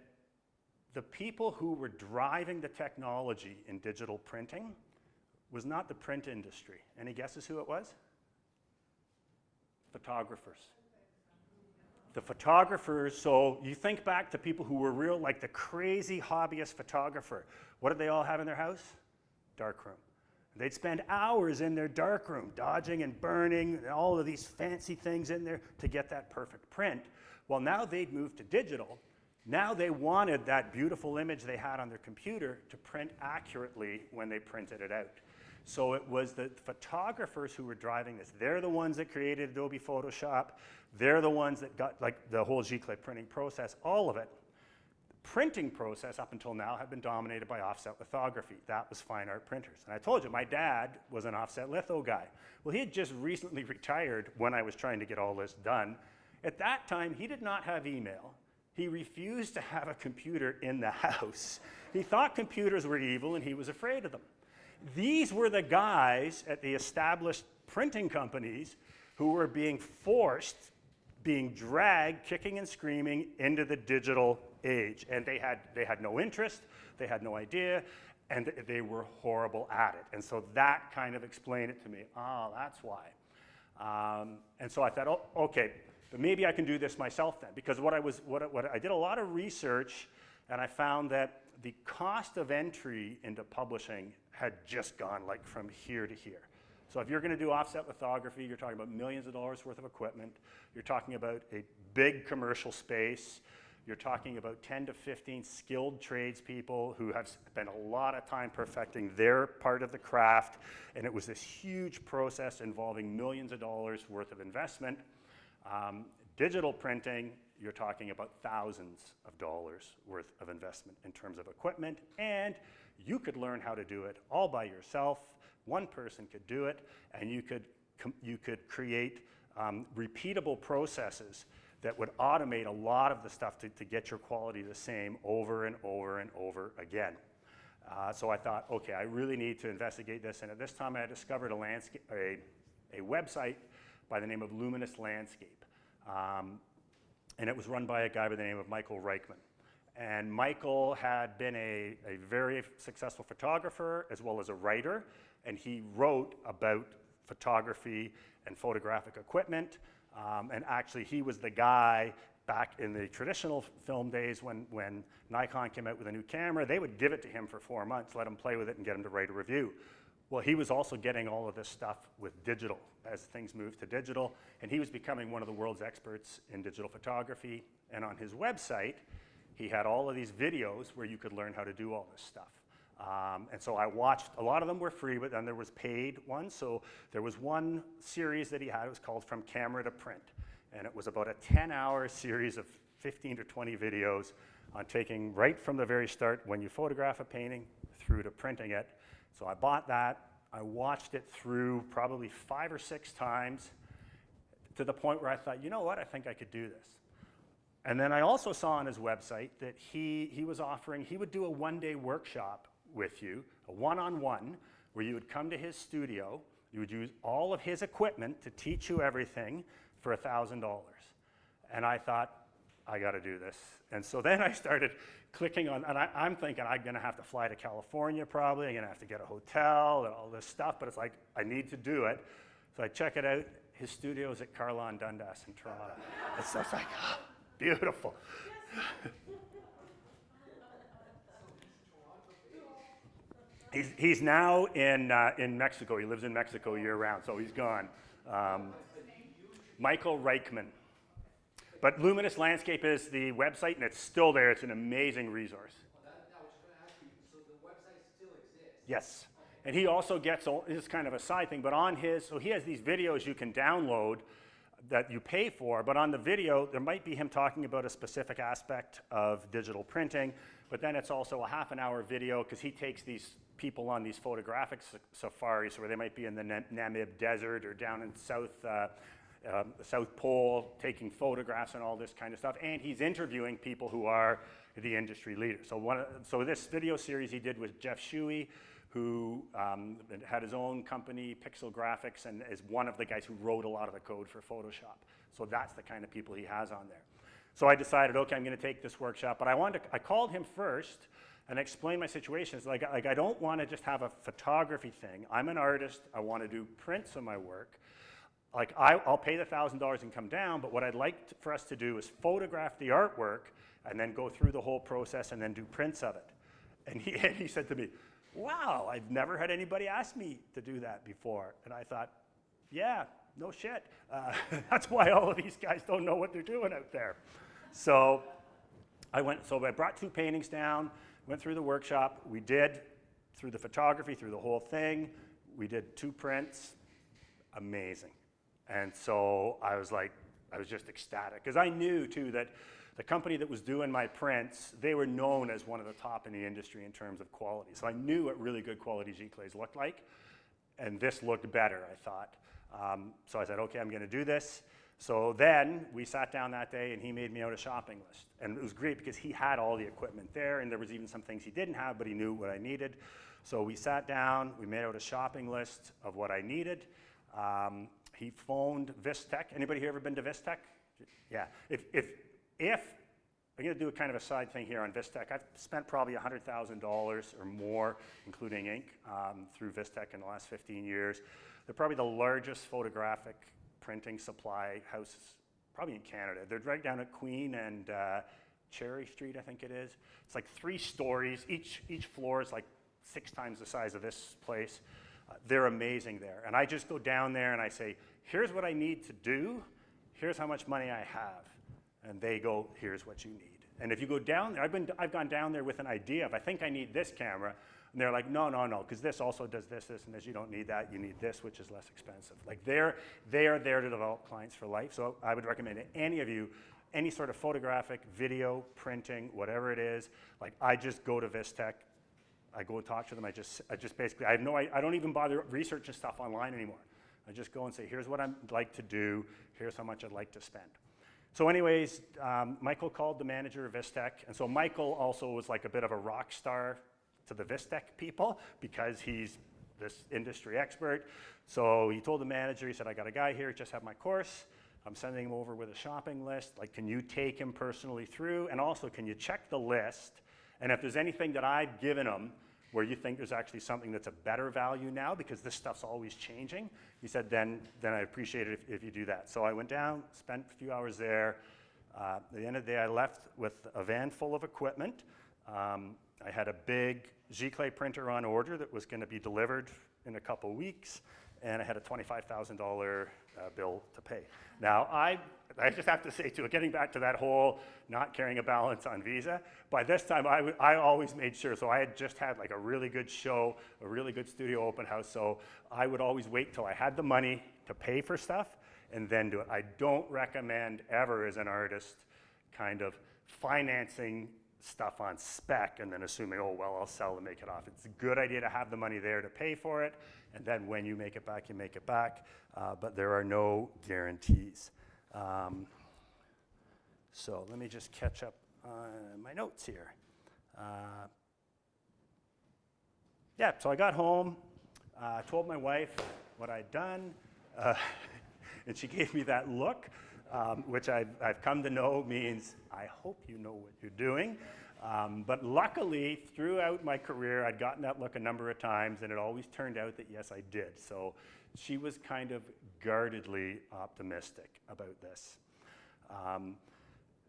the people who were driving the technology in digital printing was not the print industry. Any guesses who it was? Photographers. The photographers, so you think back to people who were real, like the crazy hobbyist photographer. What did they all have in their house? Darkroom. They'd spend hours in their darkroom, dodging and burning, and all of these fancy things in there to get that perfect print. Well, now they'd moved to digital. Now they wanted that beautiful image they had on their computer to print accurately when they printed it out. So it was the photographers who were driving this. They're the ones that created Adobe Photoshop. They're the ones that got like the whole G-clip printing process, all of it. The printing process up until now had been dominated by offset lithography. That was fine art printers. And I told you, my dad was an offset litho guy. Well, he had just recently retired when I was trying to get all this done. At that time, he did not have email. He refused to have a computer in the house. He thought computers were evil and he was afraid of them. These were the guys at the established printing companies who were being forced being dragged, kicking and screaming, into the digital age. And they had no interest, they had no idea, and they were horrible at it. And so that kind of explained it to me. Oh, that's why. And so I thought, oh, okay, but maybe I can do this myself then. Because what I did a lot of research, and I found that the cost of entry into publishing had just gone like from here to here. So if you're going to do offset lithography, you're talking about millions of dollars worth of equipment. You're talking about a big commercial space. You're talking about 10 to 15 skilled tradespeople who have spent a lot of time perfecting their part of the craft. And it was this huge process involving millions of dollars worth of investment. Digital printing, you're talking about thousands of dollars worth of investment in terms of equipment. And you could learn how to do it all by yourself. One person could do it, and you could create repeatable processes that would automate a lot of the stuff to get your quality the same over and over and over again. So I thought, okay, I really need to investigate this. And at this time, I had discovered a website by the name of Luminous Landscape. And it was run by a guy by the name of Michael Reichman. And Michael had been a very successful photographer as well as a writer. And he wrote about photography and photographic equipment. And actually, he was the guy back in the traditional film days when Nikon came out with a new camera. They would give it to him for 4 months, let him play with it, and get him to write a review. Well, he was also getting all of this stuff with digital as things moved to digital. And he was becoming one of the world's experts in digital photography. And on his website, he had all of these videos where you could learn how to do all this stuff. And so I watched, a lot of them were free, but then there was paid ones. So there was one series that he had, it was called From Camera to Print. And it was about a 10-hour series of 15 to 20 videos on taking right from the very start when you photograph a painting through to printing it. So I bought that, I watched it through probably 5 or 6 times to the point where I thought, you know what, I think I could do this. And then I also saw on his website that he was offering, he would do a one-day workshop with you, a one-on-one, where you would come to his studio, you would use all of his equipment to teach you everything for $1,000. And I thought, I got to do this. And so then I started clicking on, and I'm thinking I'm going to have to fly to California probably, I'm going to have to get a hotel and all this stuff, but it's like, I need to do it. So I check it out. His studio is at Carlon Dundas in Toronto. And so it's like, oh, beautiful. He's now in Mexico. He lives in Mexico year-round, so he's gone. Michael Reichman. But Luminous Landscape is the website, and it's still there. It's an amazing resource. Well, I was going to ask you, so the website still exists? Yes. And he also gets, this is kind of a side thing, but on his, so he has these videos you can download that you pay for, but on the video, there might be him talking about a specific aspect of digital printing, but then it's also a half-an-hour video because he takes these people on these photographic safaris where they might be in the Namib Desert or down in the South Pole taking photographs and all this kind of stuff, and he's interviewing people who are the industry leaders. So this video series he did with Jeff Shuey, who had his own company, Pixel Graphics, and is one of the guys who wrote a lot of the code for Photoshop. So that's the kind of people he has on there. So I decided, okay, I'm going to take this workshop, but I called him first and explained my situation. It's like I don't want to just have a photography thing. I'm an artist. I want to do prints of my work. Like I'll pay the $1,000 and come down, but what I'd like for us to do is photograph the artwork and then go through the whole process and then do prints of it. And he said to me, wow, I've never had anybody ask me to do that before. And I thought, yeah, no shit. That's why all of these guys don't know what they're doing out there. So I brought 2 paintings down, went through the workshop. We did, through the photography, through the whole thing, we did 2 prints. Amazing. And so I was just ecstatic. Because I knew, too, that the company that was doing my prints, they were known as one of the top in the industry in terms of quality. So I knew what really good quality giclés looked like. And this looked better, I thought. So I said, okay, I'm going to do this. So then we sat down that day, and he made me out a shopping list. And it was great because he had all the equipment there, and there was even some things he didn't have, but he knew what I needed. So we sat down, we made out a shopping list of what I needed. He phoned Vistec. Anybody here ever been to Vistec? Yeah, if I'm going to do a kind of a side thing here on Vistec. I've spent probably $100,000 or more, including ink, through Vistec in the last 15 years. They're probably the largest photographic printing supply house, probably in Canada. They're right down at Queen and Cherry Street, I think it is. It's like 3 stories. Each floor is like 6 times the size of this place. They're amazing there. And I just go down there and I say, here's what I need to do. Here's how much money I have. And they go, here's what you need. And if you go down there, I've gone down there with an idea of, I think I need this camera. And they're like, no, because this also does this, and this. You don't need that. You need this, which is less expensive. Like they are there to develop clients for life. So I would recommend to any of you, any sort of photographic, video, printing, whatever it is, like I just go to Vistec. I go and talk to them. I just basically, I don't even bother researching stuff online anymore. I just go and say, here's what I'd like to do. Here's how much I'd like to spend. So anyways, Michael called the manager of Vistec. And so Michael also was like a bit of a rock star to the Vistec people because he's this industry expert. So he told the manager, he said, I got a guy here, just have my course. I'm sending him over with a shopping list. Like, can you take him personally through? And also, can you check the list? And if there's anything that I've given him where you think there's actually something that's a better value now, because this stuff's always changing, he said, then I appreciate it if you do that. So I went down, spent a few hours there. At the end of the day, I left with a van full of equipment. I had a big Giclée printer on order that was going to be delivered in a couple weeks, and I had a $25,000 bill to pay. Now, I just have to say, too, getting back to that whole not carrying a balance on Visa, by this time, I always made sure. So I had just had like a really good show, a really good studio open house, so I would always wait till I had the money to pay for stuff and then do it. I don't recommend ever, as an artist, kind of financing stuff on spec and then assuming, oh, well, I'll sell and make it off. It's a good idea to have the money there to pay for it, and then when you make it back, you make it back, but there are no guarantees. So let me just catch up on my notes here. Yeah, so I got home, told my wife what I'd done, and she gave me that look, which I've come to know means, I hope you know what you're doing. But luckily, throughout my career, I'd gotten that look a number of times, and it always turned out that, yes, I did. So she was kind of guardedly optimistic about this.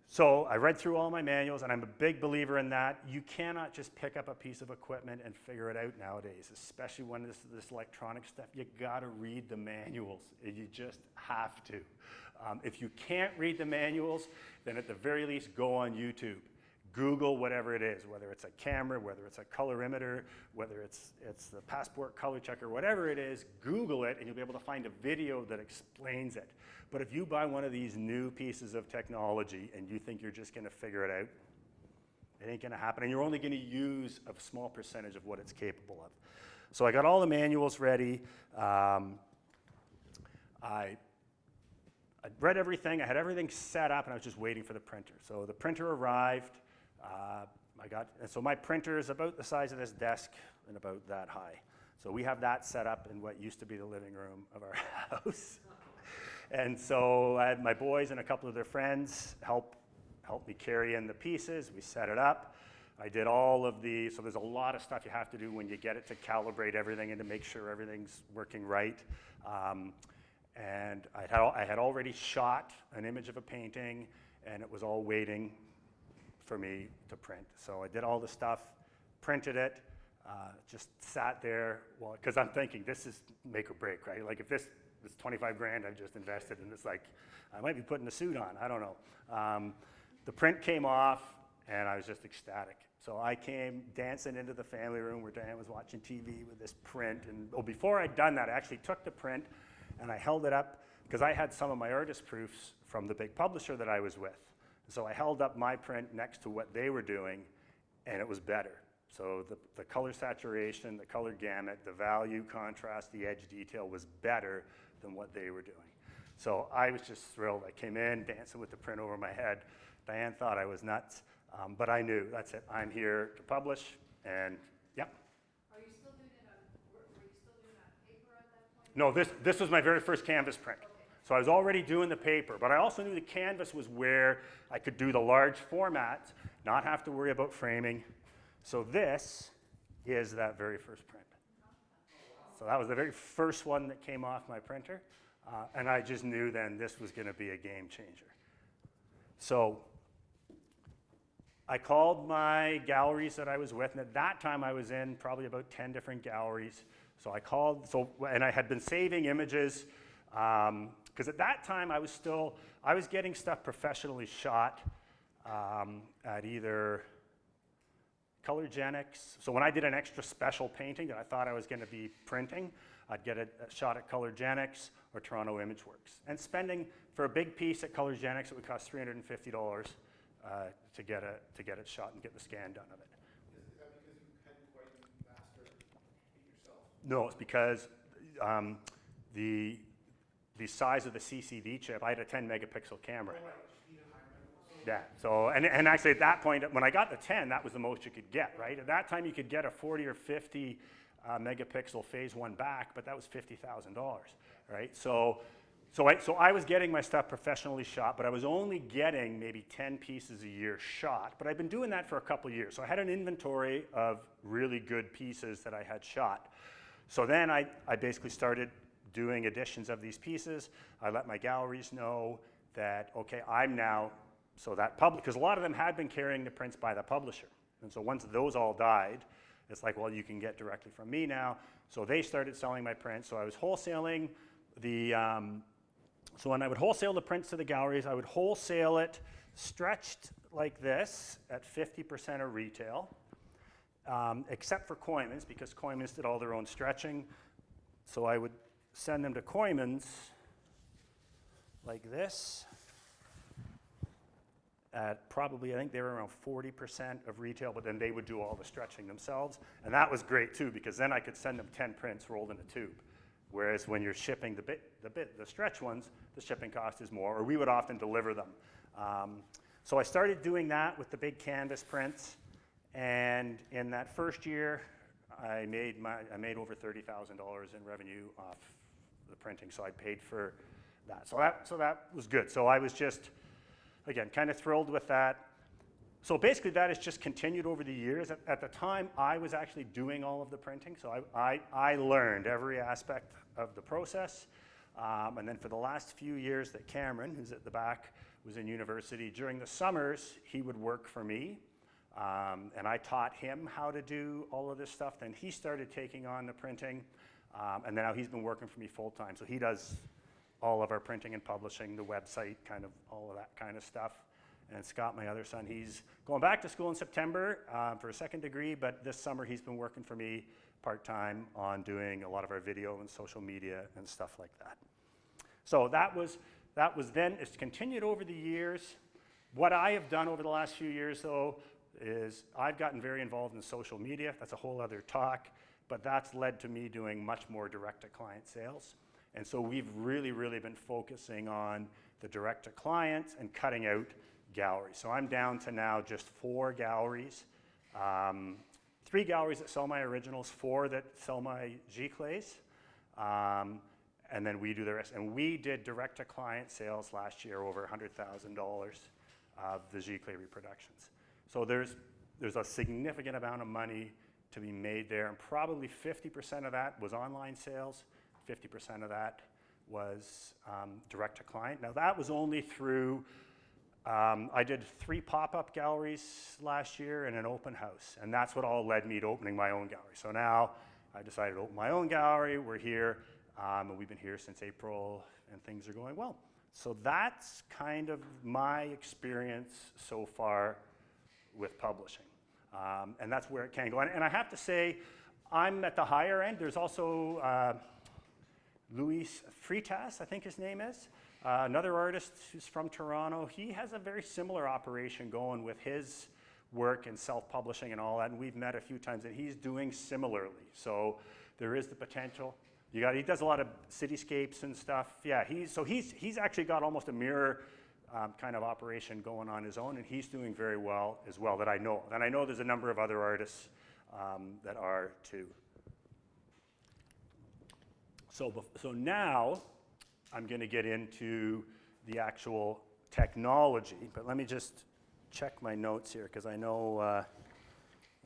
So I read through all my manuals, and I'm a big believer in that. You cannot just pick up a piece of equipment and figure it out nowadays, especially when this electronic stuff. You gotta read the manuals. You just have to. If you can't read the manuals, then at the very least, go on YouTube. Google whatever it is, whether it's a camera, whether it's a colorimeter, whether it's the passport color checker, whatever it is, Google it, and you'll be able to find a video that explains it. But if you buy one of these new pieces of technology and you think you're just going to figure it out, it ain't going to happen, and you're only going to use a small percentage of what it's capable of. So I got all the manuals ready. I read everything. I had everything set up, and I was just waiting for the printer. So the printer arrived. So my printer is about the size of this desk and about that high. So we have that set up in what used to be the living room of our house. And so I had my boys and a couple of their friends help me carry in the pieces. We set it up. I did all of so there's a lot of stuff you have to do when you get it to calibrate everything and to make sure everything's working right. And I had already shot an image of a painting, and it was all waiting for me to print. So I did all the stuff, printed it, just sat there, because I'm thinking this is make or break, right? Like if this 25 grand I've just invested, and it's like, I might be putting a suit on, I don't know. The print came off, and I was just ecstatic. So I came dancing into the family room where Diane was watching TV with this print, and before I'd done that, I actually took the print and I held it up, because I had some of my artist proofs from the big publisher that I was with. So I held up my print next to what they were doing, and it was better. So the color saturation, the color gamut, the value, contrast, the edge detail was better than what they were doing. So I was just thrilled. I came in dancing with the print over my head. Diane thought I was nuts, but I knew, that's it. I'm here to publish, and yeah. Are you still doing it on, were you still doing it on paper at that point? No, this was my very first canvas print. Okay. So I was already doing the paper, but I also knew the canvas was where I could do the large formats, not have to worry about framing. So this is that very first print. So that was the very first one that came off my printer, and I just knew then this was going to be a game changer. So I called my galleries that I was with, and at that time I was in probably about 10 different galleries. So I called, and I had been saving images, because at that time I was getting stuff professionally shot at either Colorgenics. So when I did an extra special painting that I thought I was going to be printing, I'd get it shot at Colorgenics or Toronto Imageworks. And spending, for a big piece at Colorgenics, it would cost $350 to get it shot and get the scan done of it. Is that because you hadn't quite mastered it yourself? No, it's because the size of the CCD chip, I had a 10 megapixel camera. Oh, right, you need a higher level. Yeah, so, and actually at that point, when I got the 10, that was the most you could get, right? At that time, you could get a 40 or 50 megapixel phase one back, but that was $50,000, right? So I was getting my stuff professionally shot, but I was only getting maybe 10 pieces a year shot, but I'd been doing that for a couple of years. So I had an inventory of really good pieces that I had shot. So then I basically started doing editions of these pieces. I let my galleries know that, okay, I'm now, so that because a lot of them had been carrying the prints by the publisher. And so once those all died, it's like, well, you can get directly from me now. So they started selling my prints. So I was wholesaling so when I would wholesale the prints to the galleries, I would wholesale it stretched like this at 50% of retail, except for Koymans, because Koymans did all their own stretching. So I would send them to Koymans like this at probably, I think they were around 40% of retail, but then they would do all the stretching themselves. And that was great too, because then I could send them 10 prints rolled in a tube. Whereas when you're shipping the stretch ones, the shipping cost is more, or we would often deliver them. So I started doing that with the big canvas prints, and in that first year, I made over $30,000 in revenue off the printing, so I paid for that. So that was good. So I was just, again, kind of thrilled with that. So basically that has just continued over the years. At the time, I was actually doing all of the printing, so I learned every aspect of the process. And then for the last few years that Cameron, who's at the back, was in university, during the summers, he would work for me. And I taught him how to do all of this stuff. Then he started taking on the printing. And now he's been working for me full time. So he does all of our printing and publishing, the website, kind of all of that kind of stuff. And Scott, my other son, he's going back to school in September for a second degree, but this summer he's been working for me part-time on doing a lot of our video and social media and stuff like that. So that was then. It's continued over the years. What I have done over the last few years, though, is I've gotten very involved in social media. That's a whole other talk, but that's led to me doing much more direct-to-client sales. And so we've really, really been focusing on the direct-to-clients and cutting out galleries. So I'm down to now just 4 galleries, 3 galleries that sell my originals, 4 that sell my Giclées, and then we do the rest. And we did direct-to-client sales last year, over $100,000 of the Giclée reproductions. So there's a significant amount of money to be made there, and probably 50% of that was online sales, 50% of that was direct-to-client. Now that was only through I did 3 pop-up galleries last year and an open house, and that's what all led me to opening my own gallery. So now I decided to open my own gallery. We're here, and we've been here since April, and things are going well. So that's kind of my experience so far with publishing, and that's where it can go. And I have to say, I'm at the higher end. There's also Luis Freitas, I think his name is. Another artist who's from Toronto, he has a very similar operation going with his work and self-publishing and all that, and we've met a few times, and he's doing similarly. So there is the potential. He does a lot of cityscapes and stuff. Yeah, he's actually got almost a mirror kind of operation going on his own, and he's doing very well as well that I know. And I know there's a number of other artists that are too. So now, I'm going to get into the actual technology, but let me just check my notes here because I know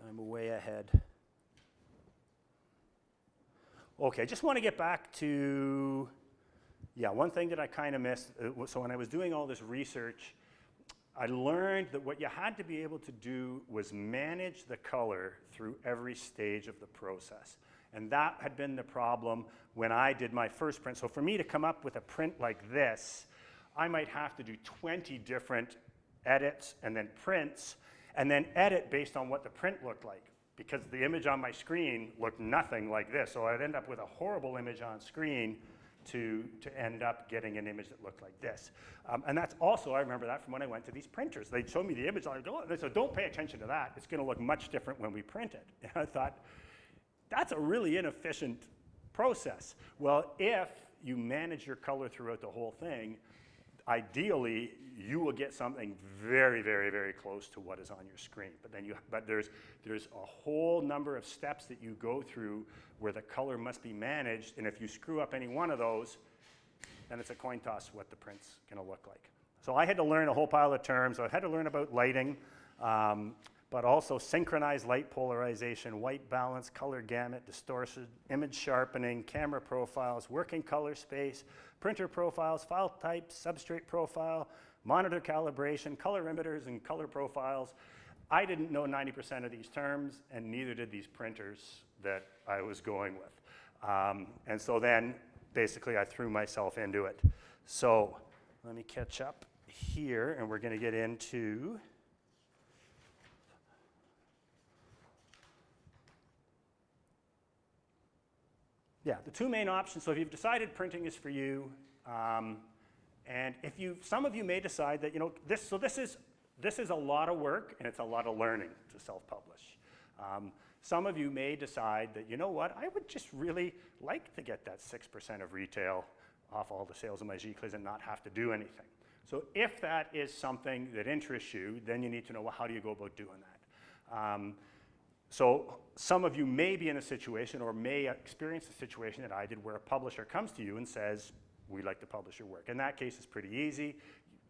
I'm way ahead. Okay, I just want to get back to, one thing that I kind of missed. So when I was doing all this research, I learned that what you had to be able to do was manage the color through every stage of the process. And that had been the problem when I did my first print. So for me to come up with a print like this, I might have to do 20 different edits and then prints, and then edit based on what the print looked like, because the image on my screen looked nothing like this. So I'd end up with a horrible image on screen to end up getting an image that looked like this. And that's also, I remember that from when I went to these printers. They'd show me the image, I'd go, they said, don't pay attention to that. It's going to look much different when we print it. And I thought, that's a really inefficient process. Well, if you manage your color throughout the whole thing, ideally, you will get something very, very, very close to what is on your screen. But there's a whole number of steps that you go through where the color must be managed, and if you screw up any one of those, then it's a coin toss what the print's going to look like. So I had to learn a whole pile of terms. I had to learn about lighting, but also synchronized light polarization, white balance, color gamut, distortion, image sharpening, camera profiles, working color space, printer profiles, file type, substrate profile, monitor calibration, color emitters, and color profiles. I didn't know 90% of these terms, and neither did these printers that I was going with. And so then, basically, I threw myself into it. So let me catch up here, and we're going to get into the two main options. So if you've decided printing is for you, and some of you may decide that, this is a lot of work and it's a lot of learning to self-publish. Some of you may decide that, I would just really like to get that 6% of retail off all the sales of my Giclées and not have to do anything. So if that is something that interests you, then you need to know, well, how do you go about doing that? So some of you may be in a situation or may experience a situation that I did where a publisher comes to you and says, we'd like to publish your work. In that case, it's pretty easy.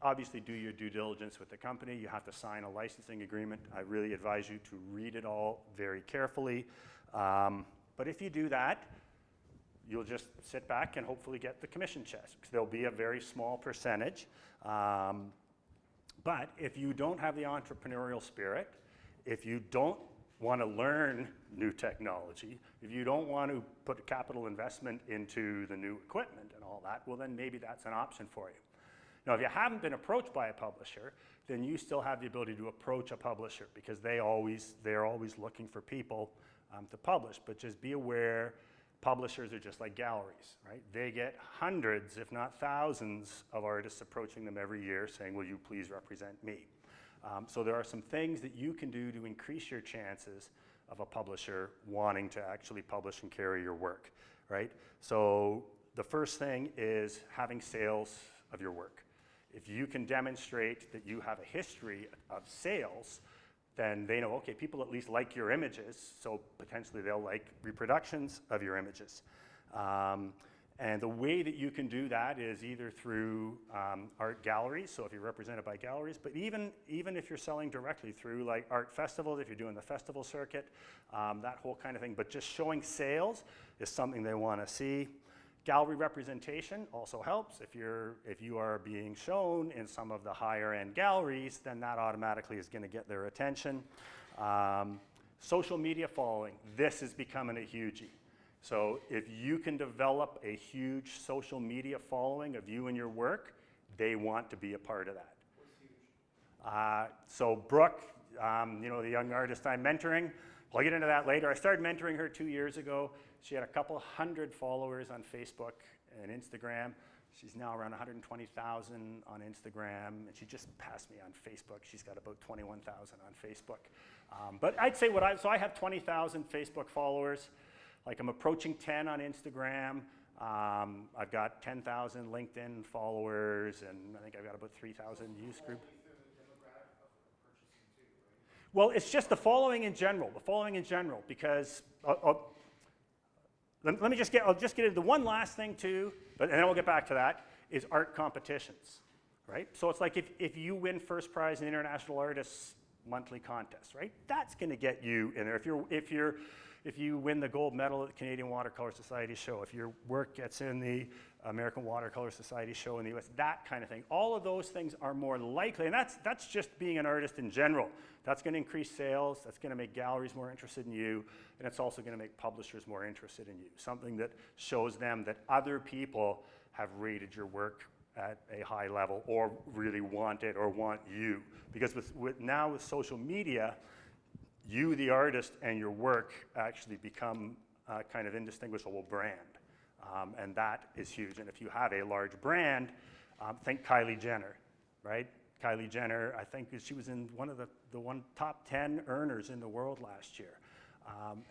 Obviously, do your due diligence with the company. You have to sign a licensing agreement. I really advise you to read it all very carefully. But if you do that, you'll just sit back and hopefully get the commission checks. There'll be a very small percentage. But if you don't have the entrepreneurial spirit, if you don't want to learn new technology, if you don't want to put a capital investment into the new equipment and all that, well, then maybe that's an option for you. Now, if you haven't been approached by a publisher, then you still have the ability to approach a publisher because they're always looking for people to publish. But just be aware, publishers are just like galleries, right? They get hundreds, if not thousands, of artists approaching them every year saying, will you please represent me? So there are some things that you can do to increase your chances of a publisher wanting to actually publish and carry your work, right? So the first thing is having sales of your work. If you can demonstrate that you have a history of sales, then they know, okay, people at least like your images, so potentially they'll like reproductions of your images. And the way that you can do that is either through art galleries, so if you're represented by galleries, but even if you're selling directly through like art festivals, if you're doing the festival circuit, that whole kind of thing. But just showing sales is something they want to see. Gallery representation also helps. If you are being shown in some of the higher end galleries, then that automatically is going to get their attention. Social media following, this is becoming a hugie. So if you can develop a huge social media following of you and your work, they want to be a part of that. What's huge? So Brooke, the young artist I'm mentoring, I'll get into that later. I started mentoring her 2 years ago. She had a couple hundred followers on Facebook and Instagram. She's now around 120,000 on Instagram, and she just passed me on Facebook. She's got about 21,000 on Facebook. But I'd say so I have 20,000 Facebook followers. Like I'm approaching 10 on Instagram. I've got 10,000 LinkedIn followers, and I think I've got about 3,000 use group. Well, it's just the following in general. The following in general, because Let me just I'll just get into one last thing too, and then we'll get back to that, is art competitions, right? So it's like if you win first prize in the International Artists Monthly Contest, right? That's gonna get you in there. If you win the gold medal at the Canadian Watercolor Society show, if your work gets in the American Watercolor Society show in the US, that kind of thing. All of those things are more likely, and that's just being an artist in general. That's gonna increase sales, that's gonna make galleries more interested in you, and it's also gonna make publishers more interested in you. Something that shows them that other people have rated your work at a high level or really want it or want you. Because now with social media, you, the artist, and your work actually become a kind of indistinguishable brand. And that is huge. And if you have a large brand, think Kylie Jenner, right? Kylie Jenner, I think she was in one of the top 10 earners in the world last year.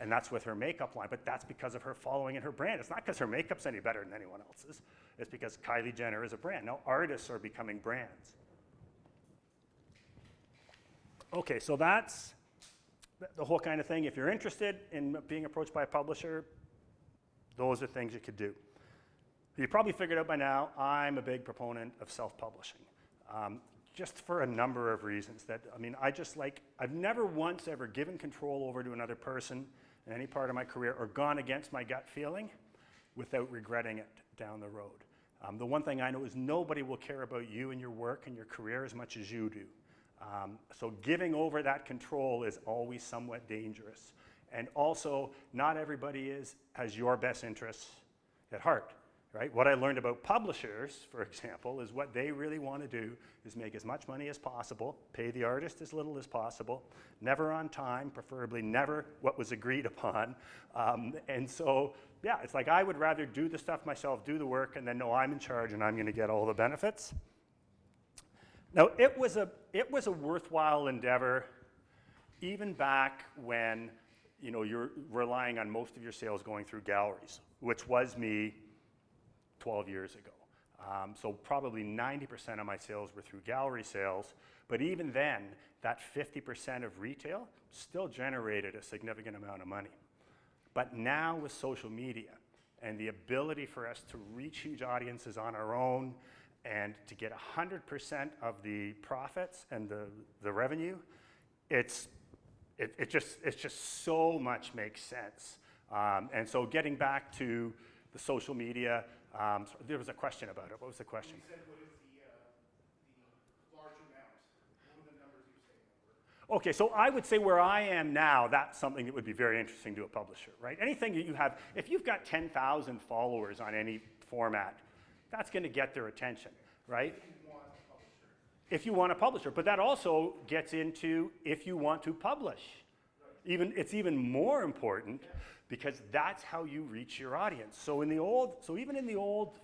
And that's with her makeup line, but that's because of her following and her brand. It's not because her makeup's any better than anyone else's. It's because Kylie Jenner is a brand. Now artists are becoming brands. Okay, so that's the whole kind of thing. If you're interested in being approached by a publisher, those are things you could do. You probably figured out by now, I'm a big proponent of self-publishing. Just for a number of reasons that, I mean, I've never once ever given control over to another person in any part of my career or gone against my gut feeling without regretting it down the road. The one thing I know is nobody will care about you and your work and your career as much as you do. So giving over that control is always somewhat dangerous. And also, not everybody has your best interests at heart, right? What I learned about publishers, for example, is what they really want to do is make as much money as possible, pay the artist as little as possible, never on time, preferably never what was agreed upon. And so, yeah, it's like I would rather do the stuff myself, do the work, and then know I'm in charge and I'm going to get all the benefits. Now, it was a worthwhile endeavor, even back when you're relying on most of your sales going through galleries, which was me 12 years ago. So probably 90% of my sales were through gallery sales, but even then, that 50% of retail still generated a significant amount of money. But now with social media and the ability for us to reach huge audiences on our own and to get 100% of the profits and the revenue, it just so much makes sense. And so getting back to the social media, there was a question about it. What was the question? You said what is the large amount? What are the numbers you say? Okay, so I would say where I am now, that's something that would be very interesting to a publisher, right? Anything that you have, if you've got 10,000 followers on any format, that's going to get their attention, right? If you want a publisher. But that also gets into if you want to publish. It's even more important because that's how you reach your audience. So even in the old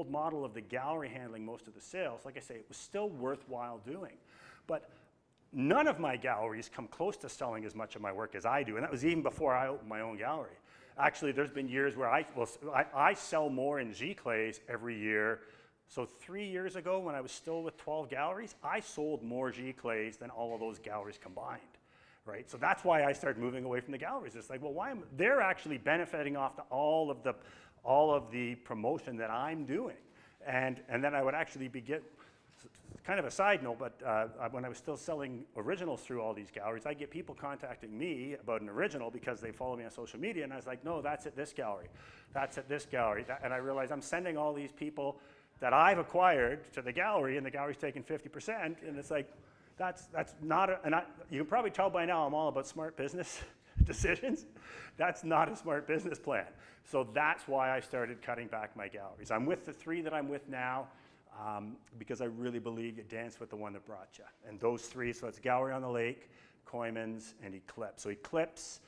model of the gallery handling most of the sales, like I say, it was still worthwhile doing. But none of my galleries come close to selling as much of my work as I do, and that was even before I opened my own gallery. Actually, there's been years where I sell more in G-Clays every year. So 3 years ago, when I was still with 12 galleries, I sold more G-Clays than all of those galleries combined, right? So that's why I started moving away from the galleries. It's like, well, they're actually benefiting off all of the promotion that I'm doing, and then I would actually kind of a side note, but when I was still selling originals through all these galleries, I'd get people contacting me about an original because they follow me on social media, and I was like, no, that's at this gallery, that's at this gallery, and I realized I'm sending all these people that I've acquired to the gallery, and the gallery's taking 50%, and it's like, that's not you can probably tell by now I'm all about smart business decisions. That's not a smart business plan. So that's why I started cutting back my galleries. I'm with the 3 that I'm with now, because I really believe you dance with the one that brought you. And those 3, so it's Gallery on the Lake, Coymans, and Eclipse. So Eclipse,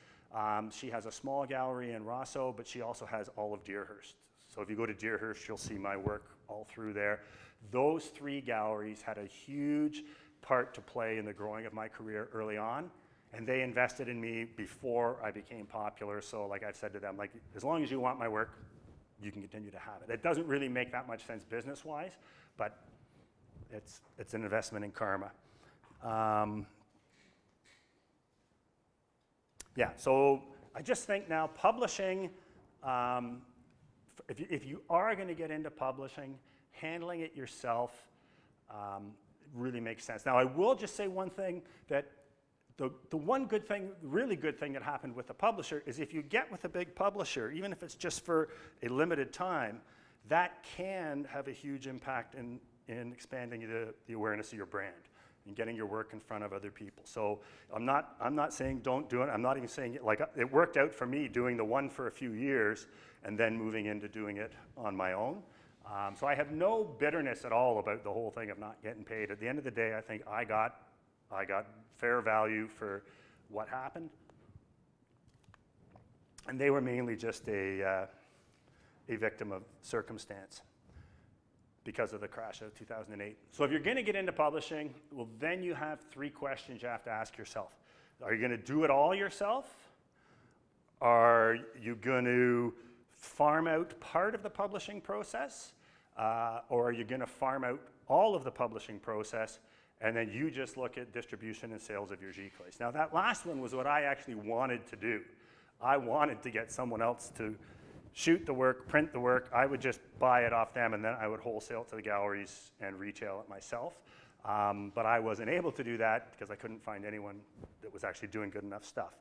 she has a small gallery in Rosso, but she also has all of Deerhurst. So if you go to Deerhurst, you'll see my work all through there. Those 3 galleries had a huge part to play in the growing of my career early on, and they invested in me before I became popular. So like I've said to them, like, as long as you want my work, you can continue to have it. It doesn't really make that much sense business-wise, but it's an investment in karma. Yeah, so I just think now publishing, if you are going to get into publishing, handling it yourself really makes sense. Now, I will just say one thing, that the one good thing, really good thing that happened with the publisher is if you get with a big publisher, even if it's just for a limited time, that can have a huge impact in expanding the awareness of your brand and getting your work in front of other people. So I'm not saying don't do it. I'm not even saying it, like, it worked out for me doing the one for a few years and then moving into doing it on my own. So I have no bitterness at all about the whole thing of not getting paid. At the end of the day, I think I got fair value for what happened. And they were mainly just a victim of circumstance because of the crash of 2008. So if you're going to get into publishing, well, then you have 3 questions you have to ask yourself. Are you going to do it all yourself? Are you going to farm out part of the publishing process? Or are you going to farm out all of the publishing process and then you just look at distribution and sales of your G-Clays? Now, that last one was what I actually wanted to do. I wanted to get someone else to shoot the work, print the work. I would just buy it off them, and then I would wholesale it to the galleries and retail it myself. But I wasn't able to do that because I couldn't find anyone that was actually doing good enough stuff.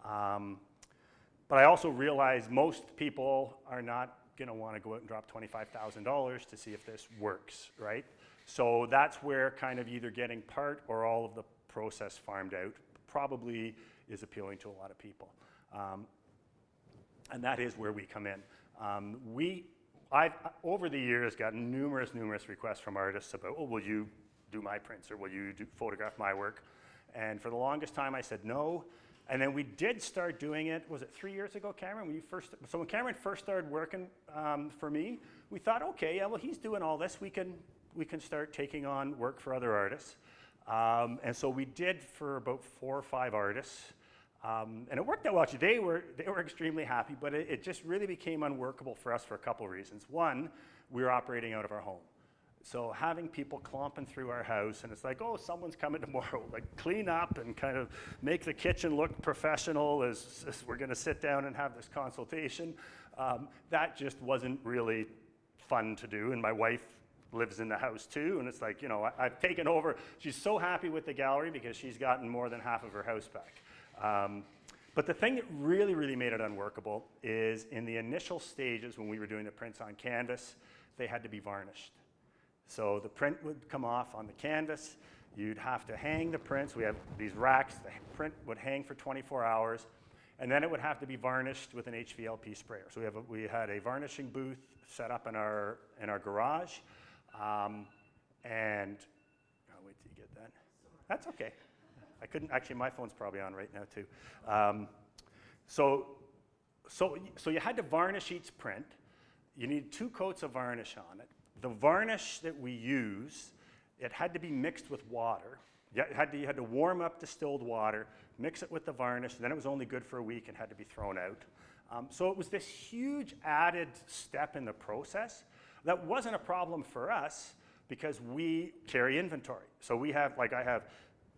But I also realized most people are not going to want to go out and drop $25,000 to see if this works, right? So that's where kind of either getting part or all of the process farmed out probably is appealing to a lot of people. And that is where we come in. I've, over the years, gotten numerous requests from artists about, oh, will you do my prints, or will you photograph my work? And for the longest time, I said no. And then we did start doing it, was it 3 years ago, Cameron? So when Cameron first started working for me, we thought, okay, yeah, well, he's doing all this. We can start taking on work for other artists. And so we did for about 4 or 5 artists. And it worked out well. Actually, they were extremely happy, but it just really became unworkable for us for a couple of reasons. One, we were operating out of our home. So having people clomping through our house, and it's like, oh, someone's coming tomorrow, like clean up and kind of make the kitchen look professional as we're going to sit down and have this consultation. That just wasn't really fun to do, and my wife lives in the house too, and it's like, you know, I've taken over. She's so happy with the gallery because she's gotten more than half of her house back. But the thing that really made it unworkable is in the initial stages when we were doing the prints on canvas, they had to be varnished. So the print would come off on the canvas, you'd have to hang the prints. We have these racks, the print would hang for 24 hours, and then it would have to be varnished with an HVLP sprayer. So we had a varnishing booth set up in our garage, and I'll wait till you get that. That's okay. I couldn't, actually my phone's probably on right now too. So you had to varnish each print. You need 2 coats of varnish on it. The varnish that we use, it had to be mixed with water. You had to warm up distilled water, mix it with the varnish, then it was only good for a week and had to be thrown out. So it was this huge added step in the process that wasn't a problem for us because we carry inventory. So we have, like I have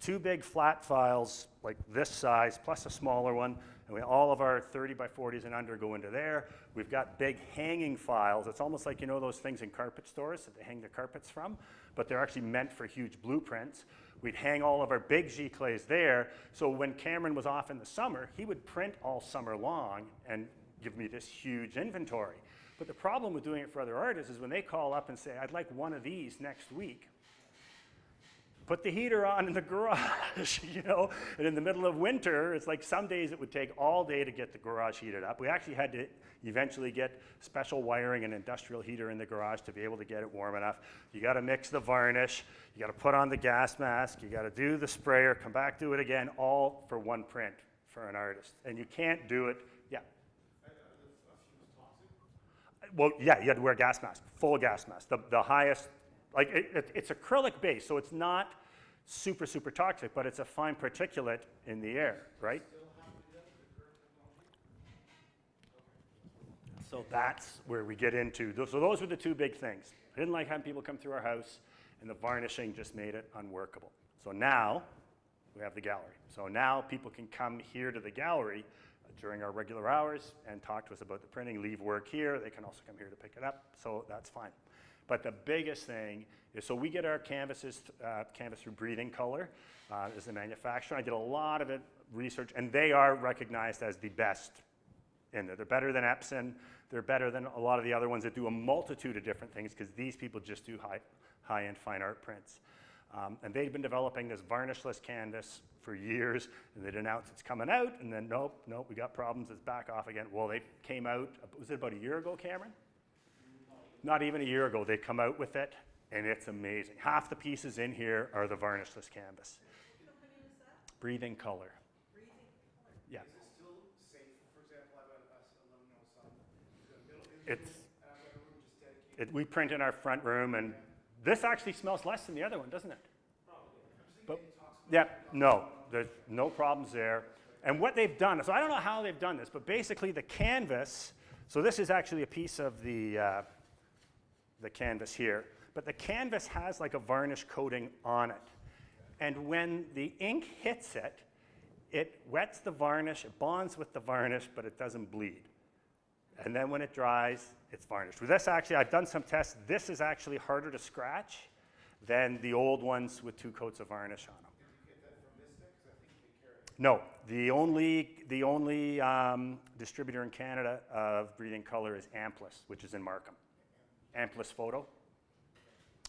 2 big flat files like this size plus a smaller one, and all of our 30 by 40s and under go into there. We've got big hanging files. It's almost like, you know, those things in carpet stores that they hang the carpets from, but they're actually meant for huge blueprints. We'd hang all of our big G-Clays there, so when Cameron was off in the summer, he would print all summer long and give me this huge inventory. But the problem with doing it for other artists is when they call up and say, I'd like one of these next week, put the heater on in the garage, you know, and in the middle of winter, it's like some days it would take all day to get the garage heated up. We actually had to eventually get special wiring and industrial heater in the garage to be able to get it warm enough. You gotta mix the varnish, you gotta put on the gas mask, you gotta do the sprayer, come back, do it again, all for one print for an artist. And you can't do it, yeah. Well, yeah, you had to wear a gas mask, full gas mask, the highest. Like it's acrylic base, so it's not super toxic, but it's a fine particulate in the air, right? So that's where we get into. So those were the 2 big things. I didn't like having people come through our house, and the varnishing just made it unworkable. So now we have the gallery. So now people can come here to the gallery during our regular hours and talk to us about the printing, leave work here. They can also come here to pick it up, so that's fine. But the biggest thing is, so we get our canvases, canvas through Breathing Color is the manufacturer. I did a lot of research, and they are recognized as the best in there. They're better than Epson. They're better than a lot of the other ones that do a multitude of different things, because these people just do high-end fine art prints. And they've been developing this varnishless canvas for years, and they'd announce it's coming out, and then nope, we got problems, it's back off again. Well, they came out, was it about a year ago, Cameron? Not even a year ago, they come out with it, and it's amazing. Half the pieces in here are the varnishless canvas. What company is that? Breathing Color. Breathing Color. Yeah. Is it still safe? For example, I've got a Luminous Landscape. It's, And I've got a room just dedicated. we print in our front room, and this actually smells less than the other one, doesn't it? But, yeah, no, there's no problems there. And what they've done, so I don't know how they've done this, but basically the canvas, so this is actually a piece of the canvas here, but the canvas has like a varnish coating on it. And when the ink hits it, it wets the varnish, it bonds with the varnish, but it doesn't bleed. And then when it dries, it's varnished. With this actually, I've done some tests. This is actually harder to scratch than the old ones with 2 coats of varnish on them. Did you get that from Vista? Because I think they carry it. No, the only distributor in Canada of Breathing Color is Amplis, which is in Markham. Amplis Photo.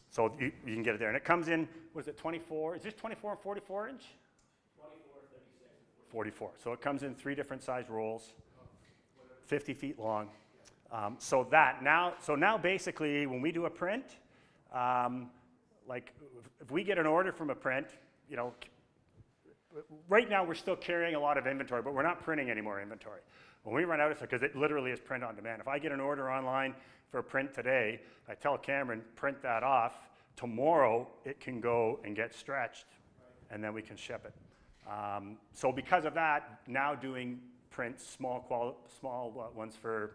So you can get it there. And it comes in, what is it, 24? Is this 24 and 44 inch? 24, 36, 44. So it comes in 3 different size rolls, 50 feet long. So now basically when we do a print, like if we get an order from a print, you know, right now we're still carrying a lot of inventory, but we're not printing any more inventory. When we run out of stuff, because it literally is print on demand. If I get an order online for a print today, I tell Cameron, print that off. Tomorrow it can go and get stretched, and then we can ship it. So because of that, now doing prints, small ones for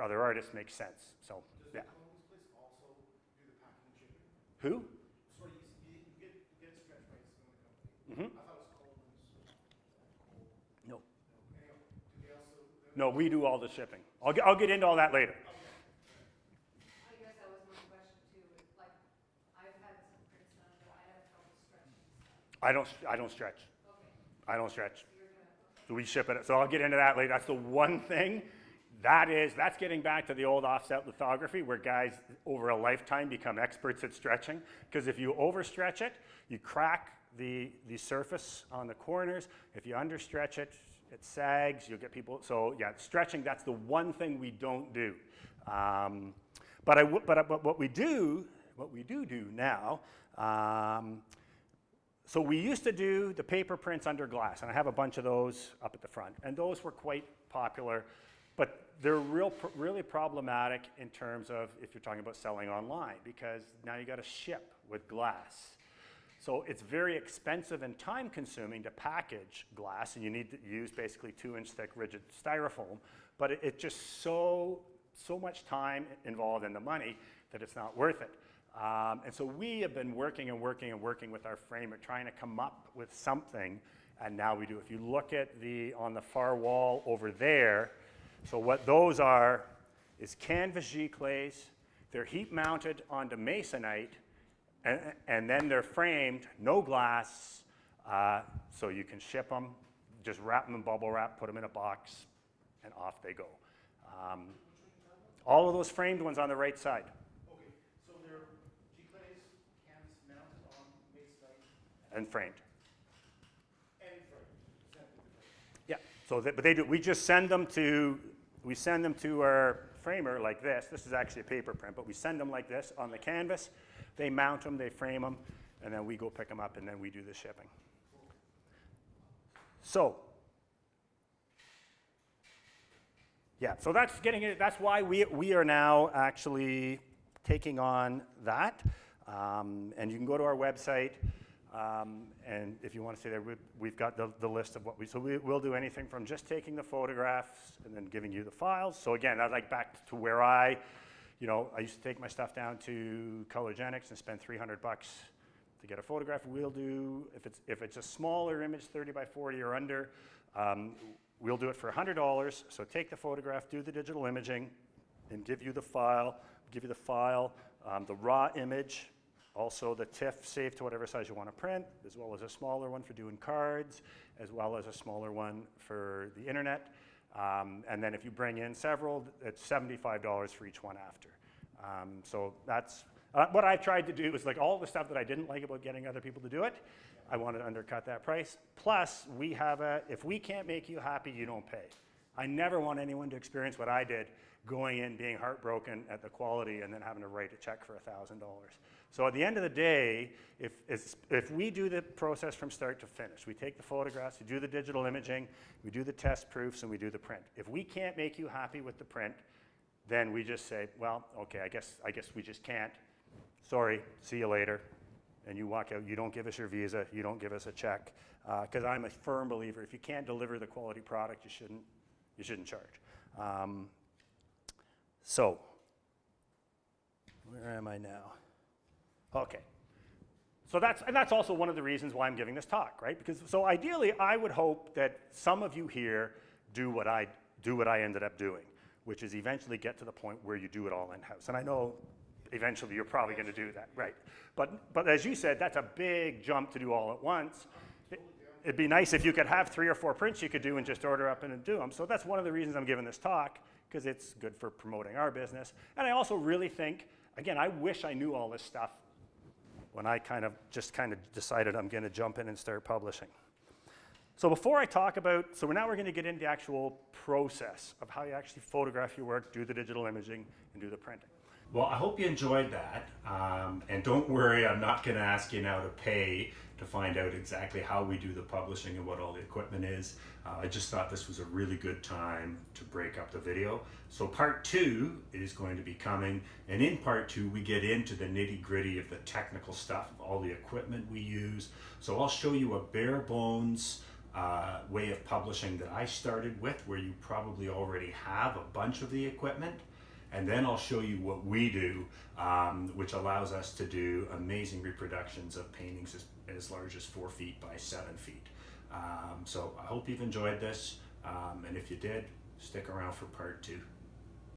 other artists makes sense. So yeah. Does the Columbus place also do the packing and shipping? Who? Sorry, you get stretched by some Mm-hmm. company. I thought it was Coleman's. No. Anyway, do they also? No, we do all the shipping. I'll get into all that later. I guess that was my question too. Like, I've had some prints done, but I have trouble stretching stuff. I don't stretch. Okay, I don't stretch. so you're gonna, okay. So we ship it. So I'll get into that later. That's the one thing. That's getting back to the old offset lithography where guys over a lifetime become experts at stretching. Because if you overstretch it, you crack the surface on the corners. If you understretch it, it sags. You'll get people. So yeah, stretching. That's the one thing we don't do. But what we do now. So we used to do the paper prints under glass, and I have a bunch of those up at the front, and those were quite popular, but they're really problematic in terms of if you're talking about selling online, because now you got to ship with glass. So it's very expensive and time-consuming to package glass, and you need to use basically 2-inch thick rigid styrofoam, but it's just so much time involved in the money that it's not worth it. And so we have been working with our framer, trying to come up with something, and now we do. If you look at on the far wall over there, so what those are is canvas giclées. They're heat mounted onto masonite, and then they're framed, no glass, so you can ship them, just wrap them in bubble wrap, put them in a box, and off they go. All of those framed ones on the right side. Okay, so they're G-clays, canvas mounted on masonite And framed. and framed. Yeah. So, but they do. We just send them to. We send them to our framer like this. This is actually a paper print, but we send them like this on the canvas. They mount them, they frame them, and then we go pick them up, and then we do the shipping. So. Yeah. So that's getting it. That's why we are now actually taking on that, and you can go to our website. And if you want to see there, we've got the list of what we'll do anything from just taking the photographs and then giving you the files. So again, that's like back to where I used to take my stuff down to Colorgenics and spend $300 to get a photograph. We'll do, if it's a smaller image, 30 by 40 or under, we'll do it for $100. So take the photograph, do the digital imaging, and give you the file, the raw image, also the TIFF saved to whatever size you want to print, as well as a smaller one for doing cards, as well as a smaller one for the internet. And then if you bring in several, it's $75 for each one after. So that's what I've tried to do is like all the stuff that I didn't like about getting other people to do it, I wanted to undercut that price. Plus, we have if we can't make you happy, you don't pay. I never want anyone to experience what I did, going in, being heartbroken at the quality, and then having to write a check for $1,000. So at the end of the day, if we do the process from start to finish, we take the photographs, we do the digital imaging, we do the test proofs, and we do the print. If we can't make you happy with the print, then we just say, well, okay, I guess we just can't. Sorry, see you later. And you walk out, you don't give us your visa, you don't give us a check. Because I'm a firm believer, if you can't deliver the quality product, you shouldn't charge. So, where am I now? Okay. So that's also one of the reasons why I'm giving this talk, right? Because so ideally, I would hope that some of you here do what I ended up doing, which is eventually get to the point where you do it all in-house. And I know eventually you're probably going to do that, right? But as you said, that's a big jump to do all at once. It'd be nice if you could have 3 or 4 prints you could do and just order up and do them. So that's one of the reasons I'm giving this talk, because it's good for promoting our business. And I also really think, again, I wish I knew all this stuff when I just decided I'm going to jump in and start publishing. So before I talk about, now we're going to get into the actual process of how you actually photograph your work, do the digital imaging, and do the printing. Well, I hope you enjoyed that. And don't worry, I'm not going to ask you now to pay to find out exactly how we do the publishing and what all the equipment is. I just thought this was a really good time to break up the video. So part 2 is going to be coming, and in part 2 we get into the nitty-gritty of the technical stuff, of all the equipment we use. So I'll show you a bare bones way of publishing that I started with, where you probably already have a bunch of the equipment. And then I'll show you what we do, which allows us to do amazing reproductions of paintings as large as 4 feet by 7 feet. So I hope you've enjoyed this, and if you did, stick around for part 2.